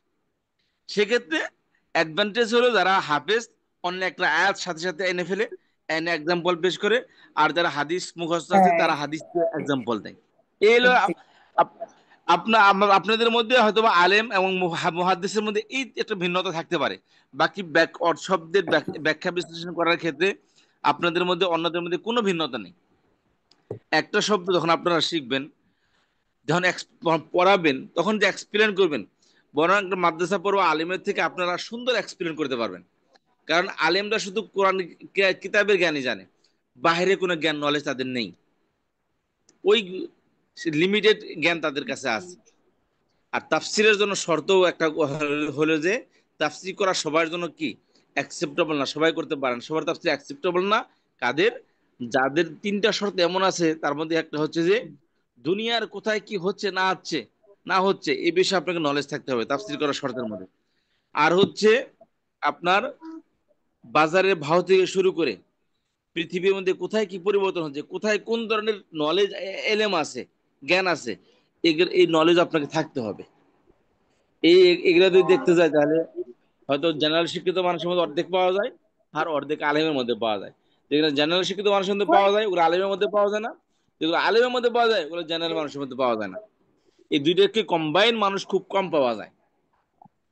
সেক্ষেত্রে অ্যাডভান্টেজ হলো যারা হাফেজ, অন্য একটা আয়াত সাথে সাথে এনে ফেলে, এনে এক্সাম্পল পেশ করে, আর যারা হাদিস মুখস্থ আছে হ্যাঁ তারা হাদিস এক্সাম্পল দেয়। এই হলো এক্সি আপনাদের মধ্যে হয়তো বা আলেম এবং মুহাদ্দিসের মধ্যে এই একটা ভিন্নতা থাকতে পারে, বাকি শব্দের ব্যাখ্যা বিশ্লেষণ করার ক্ষেত্রে আপনাদের মধ্যে অন্যদের মধ্যে কোনো ভিন্নতা নেই। একটা শব্দ যখন আপনারা শিখবেন, যখন পড়াবেন, তখন যে এক্সপ্লেন করবেন, বরং একটা মাদ্রাসা পড়ুয়া আলেমের থেকে আপনারা সুন্দর এক্সপ্লেন করতে পারবেন। কারণ আলেমরা শুধু কোরআন কিতাবের জ্ঞানই জানে, বাইরে কোনো জ্ঞান নলেজ তাদের নেই, ওই লিমিটেড জ্ঞান তাদের কাছে আছে। আর তাফসিরের জন্য শর্ত একটা হলো যে তাফসির করা সবার জন্য কি অ্যাকসেপ্টেবল না, সবাই করতে পারেন, সবার তাফসির অ্যাকসেপ্টেবল না। কাদের? যাদের 3টা শর্ত এমন আছে, তার মধ্যে একটা হচ্ছে যে দুনিয়ার কোথায় কি হচ্ছে না হচ্ছে এই বিষয়ে আপনাকে নলেজ থাকতে হবে তাফসির করার শর্তের মধ্যে। আর হচ্ছে আপনার বাজারের ভাও থেকে শুরু করে পৃথিবীর মধ্যে কোথায় কি পরিবর্তন হচ্ছে, কোথায় কোন ধরনের নলেজ এলেম আছে, জ্ঞান আছে, এই নলেজ আপনাকে থাকতে হবে। এই এগুলা যদি দেখতে যায় তাহলে হয়তো জেনারেল শিক্ষিত মানুষের মধ্যে অর্ধেক পাওয়া যায়, আর অর্ধেক আলেমের মধ্যে পাওয়া যায়। যেগুলো জেনারেল শিক্ষিত মানুষের মধ্যে পাওয়া যায় ওগুলো আলেমের মধ্যে পাওয়া যায় না, যেগুলো আলেমের মধ্যে পাওয়া যায় ওগুলো জেনারেল মানুষের মধ্যে পাওয়া যায় না। এই দুইটাকে কম্বাইন মানুষ খুব কম পাওয়া যায়।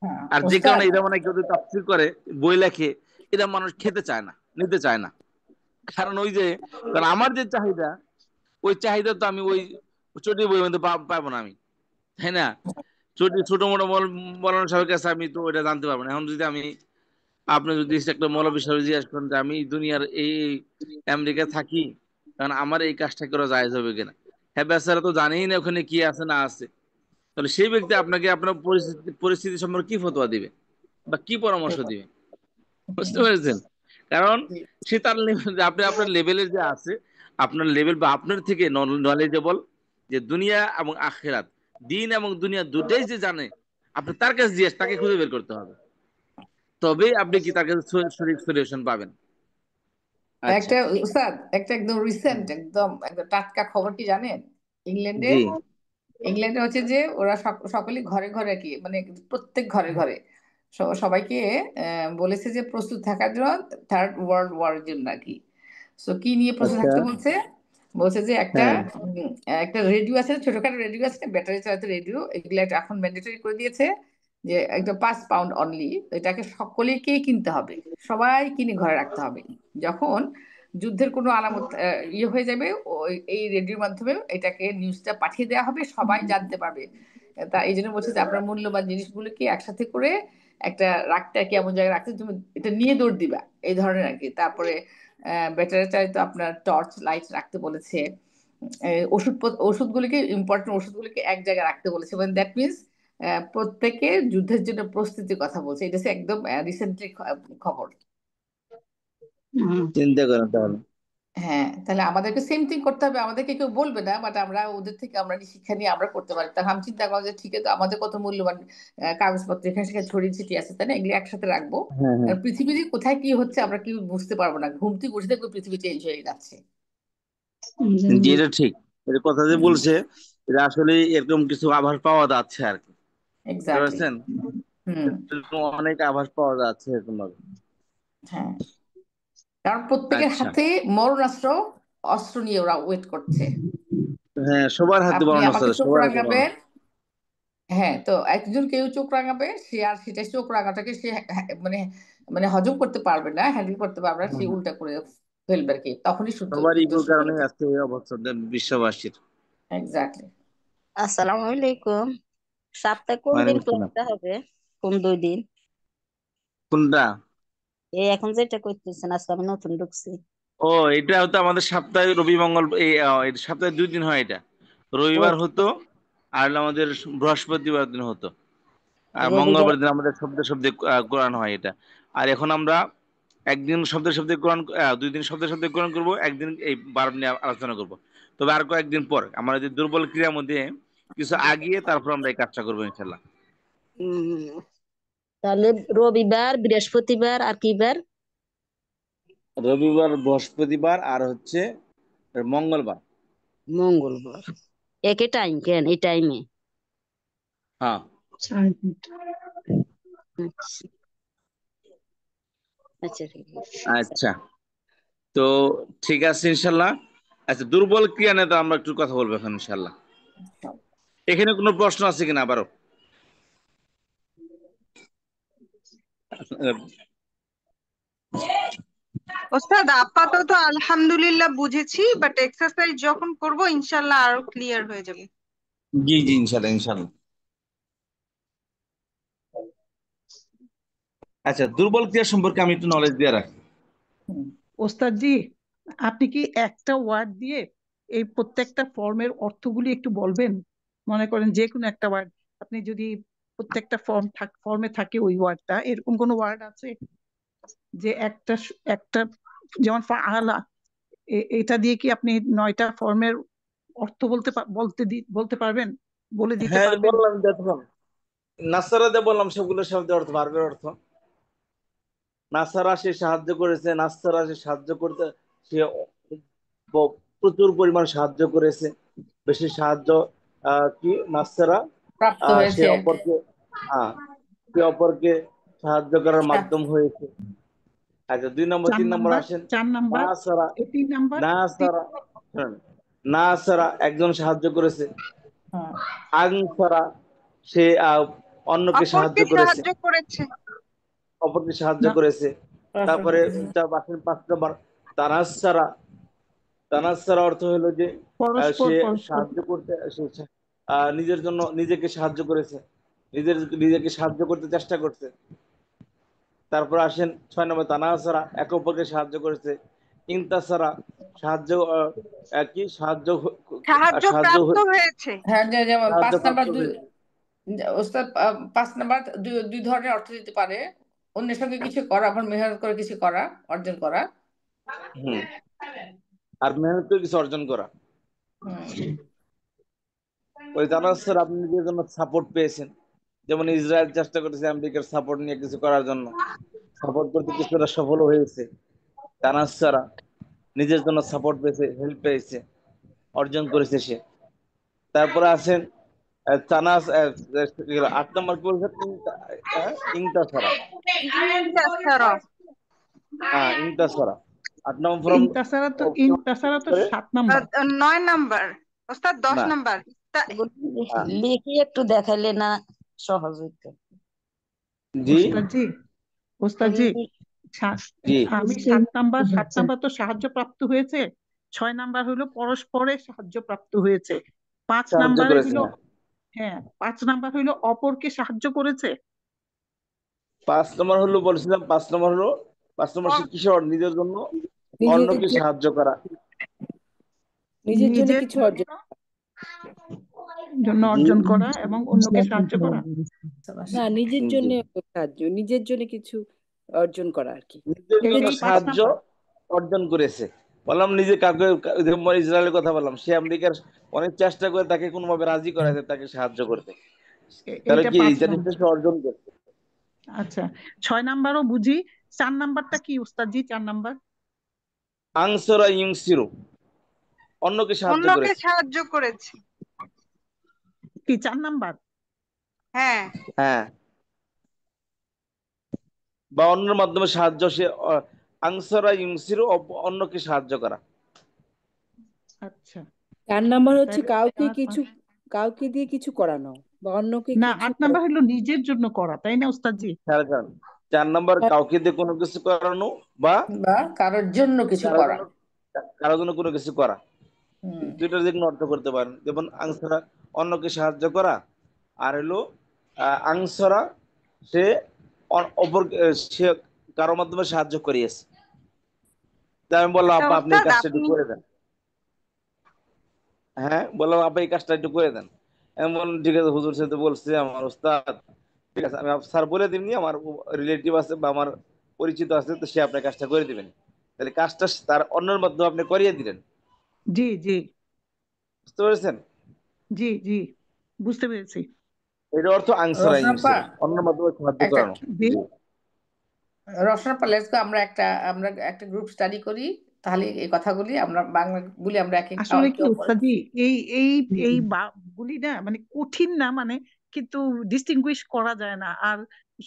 হ্যাঁ আর যে ওস্তাদ। কারণে এটা মানে কেউ যদি তাফসীর করে, বই লেখে, এটা মানুষ খেতে চায় না, নিতে চায় না। কারণ ওই যে, কারণ আমার যে চাহিদা ওই চাহিদা তো আমি ওই চটি বইয়ের মধ্যে পাবো না আমি, তাই না? ছোট ছোট মোটো মৌলানা সাহেবের কাছে আমি তো ওইটা জানতে পারবো না। এখন যদি আমি, আপনি যদি একটা মৌলবী সাহেব জিজ্ঞাসা করেন যে আমি দুনিয়ার এই আমেরিকা থাকি, কারণ আমার এই কাজটা করা জায়েজ হবে কিনা, হ্যাঁ বেচারা তো জানেই না ওখানে কি আছে না আছে, তাহলে সেই ব্যক্তি আপনাকে আপনার পরিস্থিতি পরিস্থিতি সম্পর্কে কি ফতোয়া দিবে বা কি পরামর্শ দিবে? বুঝতে পেরেছেন? কারণ জি। সে তার আপনি আপনার লেভেলের যে আছে, আপনার লেভেল বা আপনার থেকে নলেজেবল, যে দুনিয়া এবং আখিরাত, দিন এবং দুনিয়া দুটাই যে জানে, আপনি তার কাছে জিজ্ঞেস, তাকে খুঁজে বের করতে হবে, তবে আপনি কি তার কাছে সঠিক সলিউশন পাবেন। আচ্ছা। একটা উস্তাদ, একটা একদম হুম। রিসেন্ট একদম একদম টাটকা খবর কি জানেন? ইংল্যান্ডে, জি। ইংল্যান্ডে হচ্ছে যে ওরা সকলেই ঘরে ঘরে কি মানে প্রত্যেক ঘরে ঘরে সবাইকে বলেছে যে প্রস্তুত থাকার জন্য থার্ড ওয়ার্ল্ড ওয়ারের জন্য আর কি। সো কি নিয়ে প্রস্তুত আচ্ছা। থাকতে বলছে? বলছে যে একটা হ্যাঁ। একটা রেডিও আছে, ছোটখাটো রেডিও আছে, ব্যাটারি চালিত রেডিও, এগুলো এখন ম্যান্ডেটরি করে দিয়েছে যে একটা 5 পাউন্ড অনলি, এটাকে সকলেকেই কিনতে হবে, সবাই কিনে ঘরে রাখতে হবে। যখন যুদ্ধের কোনো আলামত ইয়ে হয়ে যাবে, ওই এই রেডিওর মাধ্যমে এটাকে নিউজটা পাঠিয়ে দেওয়া হবে, সবাই জানতে পারবে। তা এই জন্য বলছে যে আপনার মূল্যবান জিনিসগুলোকে একসাথে করে একটা রাখতে আর কি, এমন জায়গায় রাখতে তুমি এটা নিয়ে দৌড় দিবা, এই ধরনের আর কি। তারপরে ব্যাটারি চালিত আপনার টর্চ লাইট রাখতে বলেছে। ওষুধগুলিকে, ইম্পর্টেন্ট ওষুধগুলিকে এক জায়গায় রাখতে বলেছে, মানে দ্যাট মিনস প্রত্যেকে যুদ্ধের জন্য প্রস্তুতির কথা বলছে। এটা হচ্ছে একদম রিসেন্টলি খবর। হুম। চিন্তা করেন তাহলে। হ্যাঁ, তাহলে আমাদেরকে সেম থিং করতে হবে, আমাদেরকে কেউ বলবে না, বাট আমরা ওদের থেকে আমরা শিক্ষা নিয়ে আমরা করতে পারি। তখন আমি চিন্তা করলাম যে ঠিক আছে, আমাদের কত মূল্যবান কাগজপত্র এখানে সেখানে ছড়িয়ে ছিটিয়ে আছে, তাই না? এগুলো একসাথে রাখবো। হ্যাঁ, হ্যাঁ। আর পৃথিবীতে কোথায় কি হচ্ছে আমরা কি বুঝতে পারবো না, ঘুম থেকে উঠে দেখবো পৃথিবী চেঞ্জ হয়ে যাচ্ছে। জি, এটা ঠিক। এটা কথা যে হুম, বলছে, এটা আসলে এরকম কিছু আভাস পাওয়া যাচ্ছে আর কি, বুঝতে এক্স্যাক্টলি। পারছেন? হুম। এরকম অনেক আভাস পাওয়া যাচ্ছে এরকম ভাবে। হ্যাঁ, কারণ প্রত্যেকের আচ্ছা। হাতে মরণাস্ত্র, অস্ত্র নিয়ে ওরা ওয়েট করছে। হ্যাঁ, সবার হাতে আপনি বানানো আমাকে আছে, চোখ সবার হাতে বানানো। রাঙাবেন, হ্যাঁ, তো একজন কেউ চোখ রাঙাবে, সে আর সেটা চোখ রাঙাটাকে সে মানে মানে হজম করতে পারবে না, হ্যান্ডেল করতে পারবে না, সে হুম। উল্টা করে ফেলবে আর কি, তখনই যুদ্ধ সবার যুদ্ধ ইগোর শুরু কারণে হয়ে যাবে। আজকে এই অবস্থা বিশ্ববাসীর। এক্স্যাক্টলি। আসসালামু আলাইকুম। সপ্তাহে কোন দিন ওয়ালাইকুম আসসালাম। ক্লাসটা হবে? কোন 2 দিন? কোনটা? এই এখন যেটা করতেছেন, আজকে আমি নতুন ঢুকছি। ও, এটা হতো আমাদের সপ্তাহে রবি মঙ্গল, এই এই সপ্তাহে 2 দিন হয় এটা। ও, রবিবার হতো, আর হলো আমাদের বৃহস্পতিবার দিন হতো, আর রবিবার। মঙ্গলবার দিন আমাদের শব্দে শব্দে কোরআন হয় এটা। আর এখন আমরা একদিন শব্দে শব্দে কোরআন, 2 দিন শব্দে শব্দে কোরআন করবো, একদিন এই বারব নিয়ে আলোচনা করব। তবে আর কয়েকদিন পর আমরা যে দুর্বল ক্রিয়ার মধ্যে কিছু আগিয়ে তারপর আমরা এই কাজটা করবো ইনশাল্লাহ। উম, তাহলে রবিবার, বৃহস্পতিবার আর কি বার? রবিবার, বৃহস্পতিবার, আর হচ্ছে মঙ্গলবার। মঙ্গলবার। একই টাইম কেন এই টাইমে? হ্যাঁ। আচ্ছা, আচ্ছা, ঠিক আছে। আচ্ছা, তো ঠিক আছে ইনশাল্লাহ। আচ্ছা, দুর্বল ক্রিয়া নিয়ে তো আমরা একটু কথা বলবো এখন ইনশাল্লাহ। এখানে কোনো প্রশ্ন আছে কিনা আবারও? ওস্তাদ আপাতত আলহামদুলিল্লাহ বুঝেছি, বাট এক্সারসাইজ যখন করব ইনশাল্লাহ আরো ক্লিয়ার হয়ে যাবে। জি জি, ইনশাল্লাহ ইনশাল্লাহ। আচ্ছা, দুর্বল ক্রিয়া সম্পর্কে আমি একটু নলেজ দিয়ে রাখি। ওস্তাদ জি, আপনি কি একটা ওয়ার্ড দিয়ে এই প্রত্যেকটা ফর্মের অর্থগুলি একটু বলবেন? মনে করেন যে কোনো একটা ওয়ার্ড, আপনি যদি প্রত্যেকটা ফর্মে থাকে ওই ওয়ার্ডটা, এরকম কোনো ওয়ার্ড আছে যে একটা যেমন ফাআলা, এটা দিয়ে কি আপনি 9টা ফর্মের অর্থ বলতে পারবেন, বলে দিতে হ্যাঁ, পারবেন? বললাম দেখুন, নাসারা দিয়ে বললাম সবগুলো শব্দের অর্থ, ভার্বের অর্থ। নাসারা, সে সাহায্য করেছে, নাসারা সে সাহায্য করতে, সে প্রচুর পরিমাণ সাহায্য করেছে, বেশি সাহায্য, কি নাসারা, প্রাপ্ত সে হয়েছে। অপরকে, হ্যাঁ, সে অপরকে সাহায্য করার মাধ্যম হয়েছে। আচ্ছা, 2 নম্বর, চার 3 নম্বর নাম্বার আসেন। 4 নাম্বার, নাসারা, 3 নাম্বার। নাসারা, শুনুন, নাসারা একজন সাহায্য করেছে, হ্যাঁ, আনসারা সে অন্যকে সাহায্য অপরকে করেছে, সাহায্য করেছে। অপরকে সাহায্য না, করেছে। প্রাপ্ত তারপরে হয়েছে। 5 নম্বর, তানাসারা তানাসসারা অর্থ হলো যে পরস্পর সে পরস্পর সাহায্য করতে নিজের জন্য নিজেকে সাহায্য করেছে, নিজেকে সাহায্য করতে চেষ্টা করছে। তারপর আসেন 6 নম্বর তানাসারা, একে অপরকে সাহায্য করেছে। ইনতাসারা সাহায্য কি সাহায্য সাহায্য সাহায্য প্রাপ্ত হয়েছে। হ্যাঁ, যেমন সাহায্য 5 নাম্বার প্রাপ্ত হয়েছে। ওস্তাদ 5 নাম্বার দুই ধরনের অর্থ দিতে পারে। অন্যের সঙ্গে কিছু করা, আবার মেহনত করে কিছু করা, অর্জন করা। হুম, আর মেহনত করে কিছু অর্জন করা। ওই তানাসসারা আপনি নিজের জন্য সাপোর্ট পেয়েছেন, যেমন ইসরায়েল চেষ্টা করেছে আমেরিকার সাপোর্ট নিয়ে কিছু করার জন্য, সাপোর্ট করতে কিছুটা সফল হয়েছে। তানাসসারা নিজের জন্য সাপোর্ট পেয়েছে, হেল্প পেয়েছে, অর্জন করেছে সে। তারপরে আছেন তানাস 8 নম্বর কি বলছেন? ইনতাসারা। ইনতাসারা। হ্যাঁ, ইনতাসারা 8 নম্বর ফরম। ইনতাসারা তো 7 নাম্বার। 9 নাম্বার ওস্তাদ, 10 না, নাম্বার। লিখে একটু দেখাইলে না সহজ হইতো। জি ওস্তাদজি জি আমি 7 নাম্বার তো সাহায্য প্রাপ্ত হয়েছে, 6 নাম্বার হলো পরস্পরের সাহায্য প্রাপ্ত হয়েছে, 5 সাহায্য নাম্বারে করেছে। হলো হ্যাঁ 5 নাম্বার হলো অপরকে সাহায্য করেছে। 5 নম্বর হলো বলছিলাম, 5 নম্বর হলো সে কিসের নিজের জন্য অন্যকে সাহায্য করা, নিজের কিছু অর্জন জন্য অর্জন করা এবং অন্যকে সাহায্য করা। না, নিজের জন্য সাহায্য, নিজের জন্য কিছু অর্জন করা আর কি। নিজের জন্য এটাই 5 সাহায্য নাম্বার। অর্জন করেছে। বললাম নিজে কাউকে, ইসরায়েলের কথা বললাম, সে আমেরিকার অনেক চেষ্টা করে তাকে কোনোভাবে রাজি করাছে তাকে সাহায্য করতে, তাহলে এইটা কি 5 এই নাম্বার। জিনিসটা সে অর্জন করছে। আচ্ছা 6 নাম্বারও বুঝি। 4 নাম্বারটা কি ওস্তাদজি? 4 নাম্বার আনসরা ইউংসিরু, অন্যকে সাহায্য অন্যকে করেছে। সাহায্য করেছে। কি 4 নাম্বার? হ্যাঁ, হ্যাঁ, বা অন্যের মাধ্যমে সাহায্য, সে আনসরা ইউংসিরু, অন্যকে সাহায্য করা। আচ্ছা 4 নাম্বার হচ্ছে তাহলে কাউকে দিয়ে কিছু করানো বা অন্যকে না, কিছু 8 নাম্বার হলো নিজের জন্য করা, তাই না ওস্তাদজি? 4 নম্বর কাউকে দিয়ে কোনো কিছু করানো বা কারোর জন্য কিছু করা। কারোর জন্য কোনো কিছু করা, দুইটার যে কোনো অর্থ করতে পারেন। যেমন আংসরা অন্যকে সাহায্য করা, আর হলো আংসরা সে সে কারোর মাধ্যমে সাহায্য করিয়েছে। তাই আমি বললাম আপা আপনি এই ওস্তাদ কাজটা একটু আপনি করে দেন। হ্যাঁ, বললাম আপা এই কাজটা একটু করে দেন। আমি বললাম ঠিক আছে হুজুর, সাথে বলছে আমার ওস্তাদ, ঠিক আছে আমি স্যার বলে দিবনি, আমার রিলেটিভ আছে বা আমার পরিচিত আছে, তো সে আপনার কাজটা করে দিবেন। তাহলে কাজটা তার অন্যের মাধ্যমে আপনি করিয়ে দিলেন। জি জি বুঝতে পেরেছেন? জি জি বুঝতে পেরেছি। এর অর্থ আনসার রসনাপা অন্যের মাধ্যমে সাহায্য একটা করানো। জি রসনাপা লেটস আমরা একটা গ্রুপ স্টাডি করি, তাহলে এই কথাগুলি আমরা বাংলা বলি, আমরা এক আসলে কি ওস্তাদি এই এই এই গুলি না মানে কঠিন না, মানে কিন্তু ডিস্টিংগুইশ করা যায় না। আর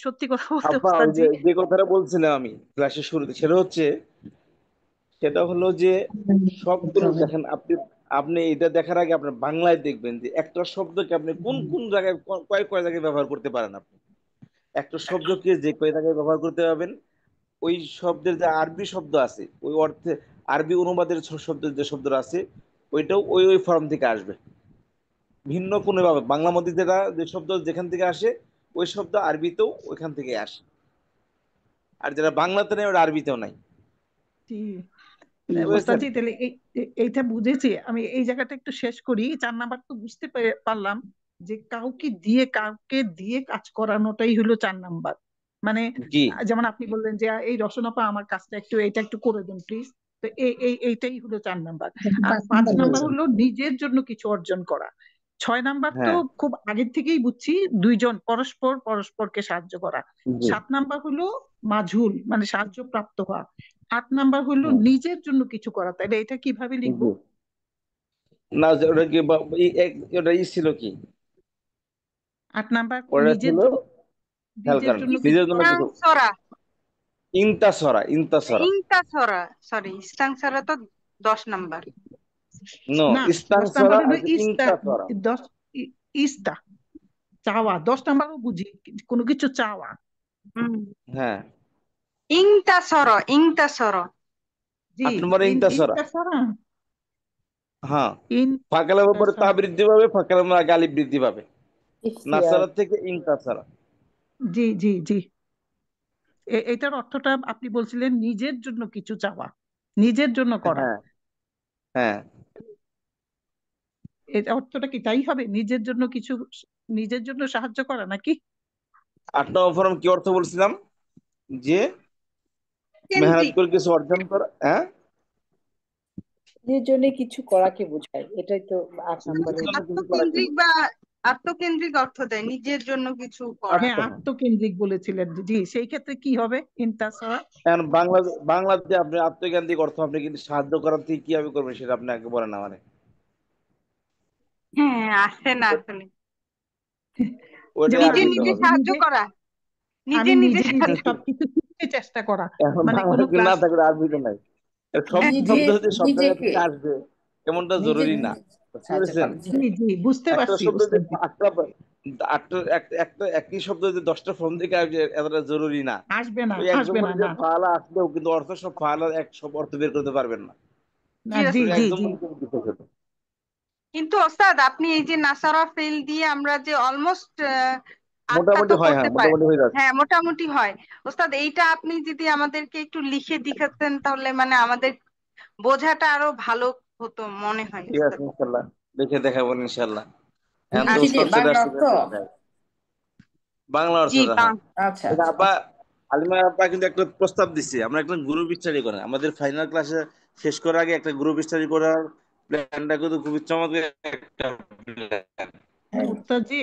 সত্যি কথা বলতে আপা ওই ওস্তাদজি যে কথাটা বলছিলাম আমি ক্লাসের শুরুতে, সেটা হলো যে সবগুলো দেখেন, আপনি এটা দেখার আগে আপনার বাংলায় দেখবেন যে একটা শব্দকে আপনি কোন কোন জায়গায় কয় জায়গায় ব্যবহার করতে পারেন। আপনি একটা শব্দকে যে কয় জায়গায় ব্যবহার করতে পারবেন, ওই শব্দের যে আরবি শব্দ আছে, ওই অর্থে আরবি অনুবাদের শব্দের যে শব্দটা আছে, ওইটাও ওই ওই ফর্ম থেকে আসবে। ভিন্ন কোনো ভাবে বাংলা মধ্যে যে শব্দ যেখান থেকে আসে, ওই শব্দ আরবিতেও ওইখান থেকে আসে। আর যেটা বাংলাতে নেই ওটা আরবিতেও নাই। জি বুঝতে পেরেছেন? ওস্তাদজি তাহলে এইটা বুঝেছি আমি। এই জায়গাটা একটু শেষ করি। 4 নাম্বার তো বুঝতে পারলাম যে কাউকে দিয়ে কাজ করানোটাই হলো 4 নাম্বার। মানে জি যেমন আপনি বললেন যে এই রচনাপা আমার কাজটা এটা একটু করে দেন প্লিজ। তো এইটাই হলো 4 নাম্বার। আর 5 নাম্বার হলো নিজের জন্য কিছু অর্জন করা। 6 নাম্বার তো হ্যাঁ খুব আগের থেকেই বুঝছি, দুইজন পরস্পরকে সাহায্য করা। জি 7 নাম্বার হলো মাঝুল, মানে সাহায্য প্রাপ্ত হওয়া। 8 নাম্বার হলো হুম, নিজের জন্য কিছু করা। তাহলে এটা কিভাবে লিখবো? জি না, ওটা কি ওটা ছিল কি 8 নাম্বার ওটা ছিল, খেয়াল নিজের করেন, জন্য কিছু নিজের জন্য করা। কিছু। ইস্তাংসরা। ইনতাসরা ইস্তাংসরা তো 10 নাম্বার। নো, না 10 নাম্বার ইস্তাংসরা হলো আছে ইস্তা। ইনতাসরা। 10 ইস্তা চাওয়া। 10 নাম্বারও বুঝি, কোনো কিছু চাওয়া। হ্যাঁ, ইংতাসর। জি 8 নম্বরে ইনতাসরা। ইস্তাসারা। হ্যাঁ, ইন ফাকালের উপরে তা তাসারা। বৃদ্ধি পাবে, ফাকালের মধ্যে আগে আলিফ বৃদ্ধি পাবে। ইখতিয়ার। নাসারা থেকে ইনতাসারা। জি জি জি, এটার অর্থটা আপনি বলছিলেন নিজের জন্য কিছু চাওয়া, নিজের জন্য করা। হ্যাঁ হ্যাঁ, এটা অর্থটা কি তাই হবে, নিজের জন্য কিছু, নিজের জন্য সাহায্য করা নাকি? 8 নম্বর ফরম কি অর্থ বলছিলাম? যে মেহনত কেন্দ্রিক করে কিছু অর্জন করা। হ্যাঁ, নিজের জন্য কিছু করাকে বোঝায়, এটাই তো 8 নিজের নম্বরে। জন্য কিছু করা কি আত্মকেন্দ্রিক বা আত্মকেন্দ্রিক অর্থ দেয়, নিজের জন্য কিছু করা। হ্যাঁ, আত্ম। আত্মকেন্দ্রিক বলেছিলেন, জি, সেই ক্ষেত্রে কি হবে ইনতাসারা? এখন বাংলাতে আপনি আত্মকেন্দ্রিক অর্থ আপনি কিন্তু সাহায্য করার থেকে কিভাবে করবেন সেটা আপনি আগে বলেন আমারে। হ্যাঁ, আসে না আসলে। ওইটাই যেমন আর নিজে আমি দিতে নিজে হবে। সাহায্য নিজে করা, আমি নিজে নিজে নিজে নিজে সাহায্য। সবকিছু শিখতে চেষ্টা করা, এখন মানে কোনো বাংলাতে না ক্লাস। থাকলে আরবিতে নাই। সব নিজে শব্দ হচ্ছে সব জায়গা নিজেকে থেকে আসবে এমনটা নিজে জরুরি না, নিজে বুঝতে সাহায্য পেরেছেন? করা। জি জি, বুঝতে একটা পারছি শব্দ যদি ওস্তাদজি। একটা একই শব্দ যদি 10টা ফর্ম থেকে আসবে এতটা জরুরি না। আসবে না, ওই আসবে এক্সাম্পল না, যে না ফালা আসলেও কিন্তু অর্থ সব ফালা এক সব অর্থ বের করতে পারবেন না। না, জি জি ওস্তাদ। জি জি। এক্সাম্পল দিতে হবে। কিন্তু ওস্তাদ আপনি এই যে নাসারা ফেল দিয়ে আমরা যে অলমোস্ট 8টা মোটামুটি তো হয়, হ্যাঁ করতে পারি। মোটামুটি হয়ে যাচ্ছে। হ্যাঁ, মোটামুটি হয়। ওস্তাদ এইটা আপনি যদি আমাদেরকে একটু লিখে দেখাতেন তাহলে মানে আমাদের বোঝাটা আরো ভালো হতো মনে হয় ঠিক আছে, ওস্তাদ। ইনশাল্লাহ দেখে দেখাবো ইনশাল্লাহ। এখন তো লিখে দিয়ে উৎসব চলে বাংলা আসছে, অর্থ। বাংলা জি অর্থটা। হ্যাঁ, আচ্ছা এটা আচ্ছা। আপা আলিমা আপা কিন্তু একটা প্রস্তাব দিচ্ছে, আমরা একটা গ্রুপ স্টাডি করেন আমাদের ফাইনাল ক্লাসে শেষ করার আগে একটা গ্রুপ স্টাডি করার প্ল্যানটা কিন্তু খুবই চমৎকার একটা plan। হ্যাঁ, ওস্তাদজি,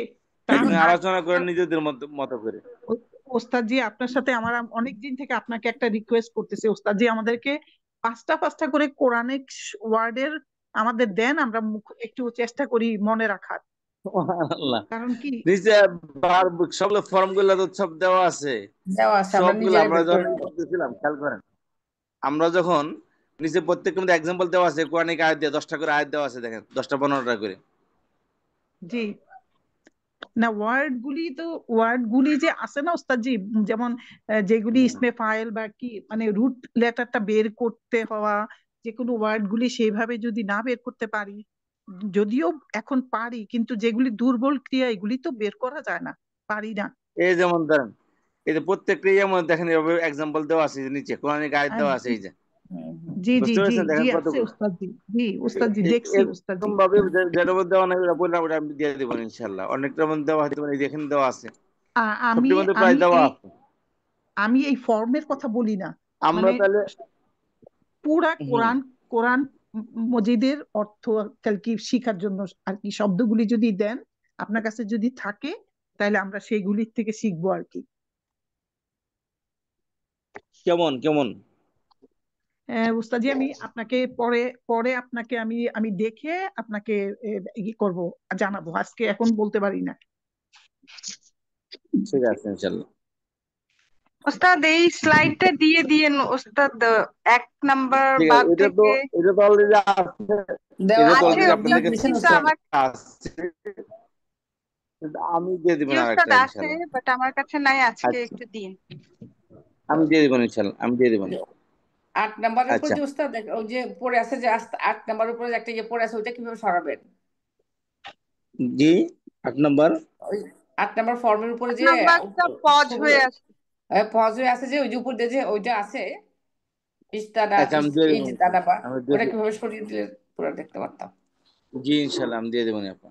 তার একদিন আগ আলোচনা করেন নিজেদের মতো করে। ওস্তাদজি, আপনার সাথে আমার অনেক দিন থেকে আপনাকে একটা রিকোয়েস্ট করতেছি ওস্তাদজি, আমাদেরকে পাঁচটা পাঁচটা করে কোরআনিক ওয়ার্ডের আমাদের দেন, আমরা একটু চেষ্টা করি মনে রাখার। আল্লাহ, কারণ কি, নিচে সবগুলো ফর্ম গুলো তো সব দেওয়া আছে। দেওয়া আছে, আমরা সবগুলো নিজেরাই আমরা বের যখন করে নেবো। করতেছিলাম খেয়াল করেন, আমরা যখন নিচে প্রত্যেকটা মধ্যে এক্সাম্পল দেওয়া আছে, কোরআনিক আয়াত দিয়ে 10টা করে আয়াত দেওয়া আছে, দেখেন 10টা 15টা করে। জি না, ওয়ার্ড গুলি যে আছে না ওস্তাদজি, যেমন যেগুলি ইসমে ফাইল বা কি মানে রুট লেটারটা বের করতে হওয়া, যে কোনো ওয়ার্ড গুলি সেইভাবে যদি না বের করতে পারি, যদিও এখন পারি, কিন্তু যেগুলি দুর্বল ক্রিয়া এগুলি তো বের করা যায় না, পারি না। এই যেমন ধরেন, এই যে প্রত্যেকটা ইয়ের মধ্যে দেখেন এভাবে এক্সাম্পল দেওয়া আছে, যে নিচে কোরআনিক আয়াত আর দেওয়া আছে, এই যে জি জি বুঝতে জি পেরেছেন, জি, দেখেন আছে কতগুলো। ওস্তাদজি। জি ওস্তাদজি, দেখছি ওস্তাদজি। এরকম ভাবে যেটার মধ্যে দেওয়া নাই ওটা বললাম, ওটা আমি দিয়ে দেবো ইনশাল্লাহ। অনেকটার মধ্যে দেওয়া হয়তো এই যে এখানে দেওয়া আছে, আমি সবটির মধ্যে প্রায় আমি দেওয়া এই আছে। আমি এই ফর্মের কথা বলি না, আমরা মানে তাহলে পুরা হম কোরআন কোরআন মজিদের অর্থ কি শিখার জন্য আর কি শব্দগুলি যদি দেন, আপনার কাছে যদি থাকে, তাহলে আমরা সেইগুলির থেকে শিখবো আর কি। কেমন কেমন। উস্তাদি, আমি আপনাকে পরে পরে আপনাকে আমি আমি দেখে আপনাকে ই করব, জানাবো, আজকে এখন বলতে পারি না। ঠিক আছে ইনশাল্লাহ। ওস্তাদ এই স্লাইডটা দিয়ে দিয়েন ওস্তাদ, 1 নাম্বার ঠিক আছে, বাদ এটা তো থেকে। অলরেডি আছে, দেওয়া এটা তো আছে, আছে অলরেডি আপনি ওস্তাদ, আপনাদের কাছে দিয়েছেন কিন্তু ওস্তাদ। আমার আছে, কিন্তু আমি দিয়ে জি দিবেন ওস্তাদ আরেকটা আছে, ইনশাল্লাহ। বাট আমার কাছে নাই, আজকে আচ্ছা, একটু দিন। আমি দিয়ে দিবেন ইনশাল্লাহ, আমি দিয়ে দিবেন। 8 নাম্বারের উপর আচ্ছা, যে ওস্তাদ ওই যে পড়ে আছে যে 8 নাম্বারের উপরে একটা ইয়ে পড়ে আছে, ওইটা কিভাবে সরাবেন? জি 8 নম্বর। ওই 8 নাম্বার ফর্মের উপরে যে 8 নাম্বারটা পজ ছবি হয়ে আছে। পজ হয়ে আছে, যে ওই যে উপর দিয়ে যে ওইটা আছে, ইস্তানা আচ্ছা, আমি দিয়ে এই দেবো যে ইনশাল্লাহ, দানাবা, আমি দিয়ে ওটা দেবো। কিভাবে সরিয়ে দিলে পুরো দেখতে পারতাম। জি ইনশাল্লাহ আমি দিয়ে দেবেন আপা,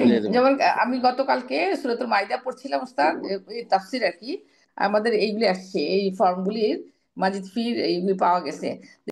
দিয়ে দেবেন। যেমন আমি গতকালকে সূরাতুল মাইদা পড়ছিলাম ওস্তাদ, এই তাফসির আর কি, আমাদের এইগুলি আসছে, এই ফর্মগুলির মাজিদ ফির এইগুলি পাওয়া গেছে।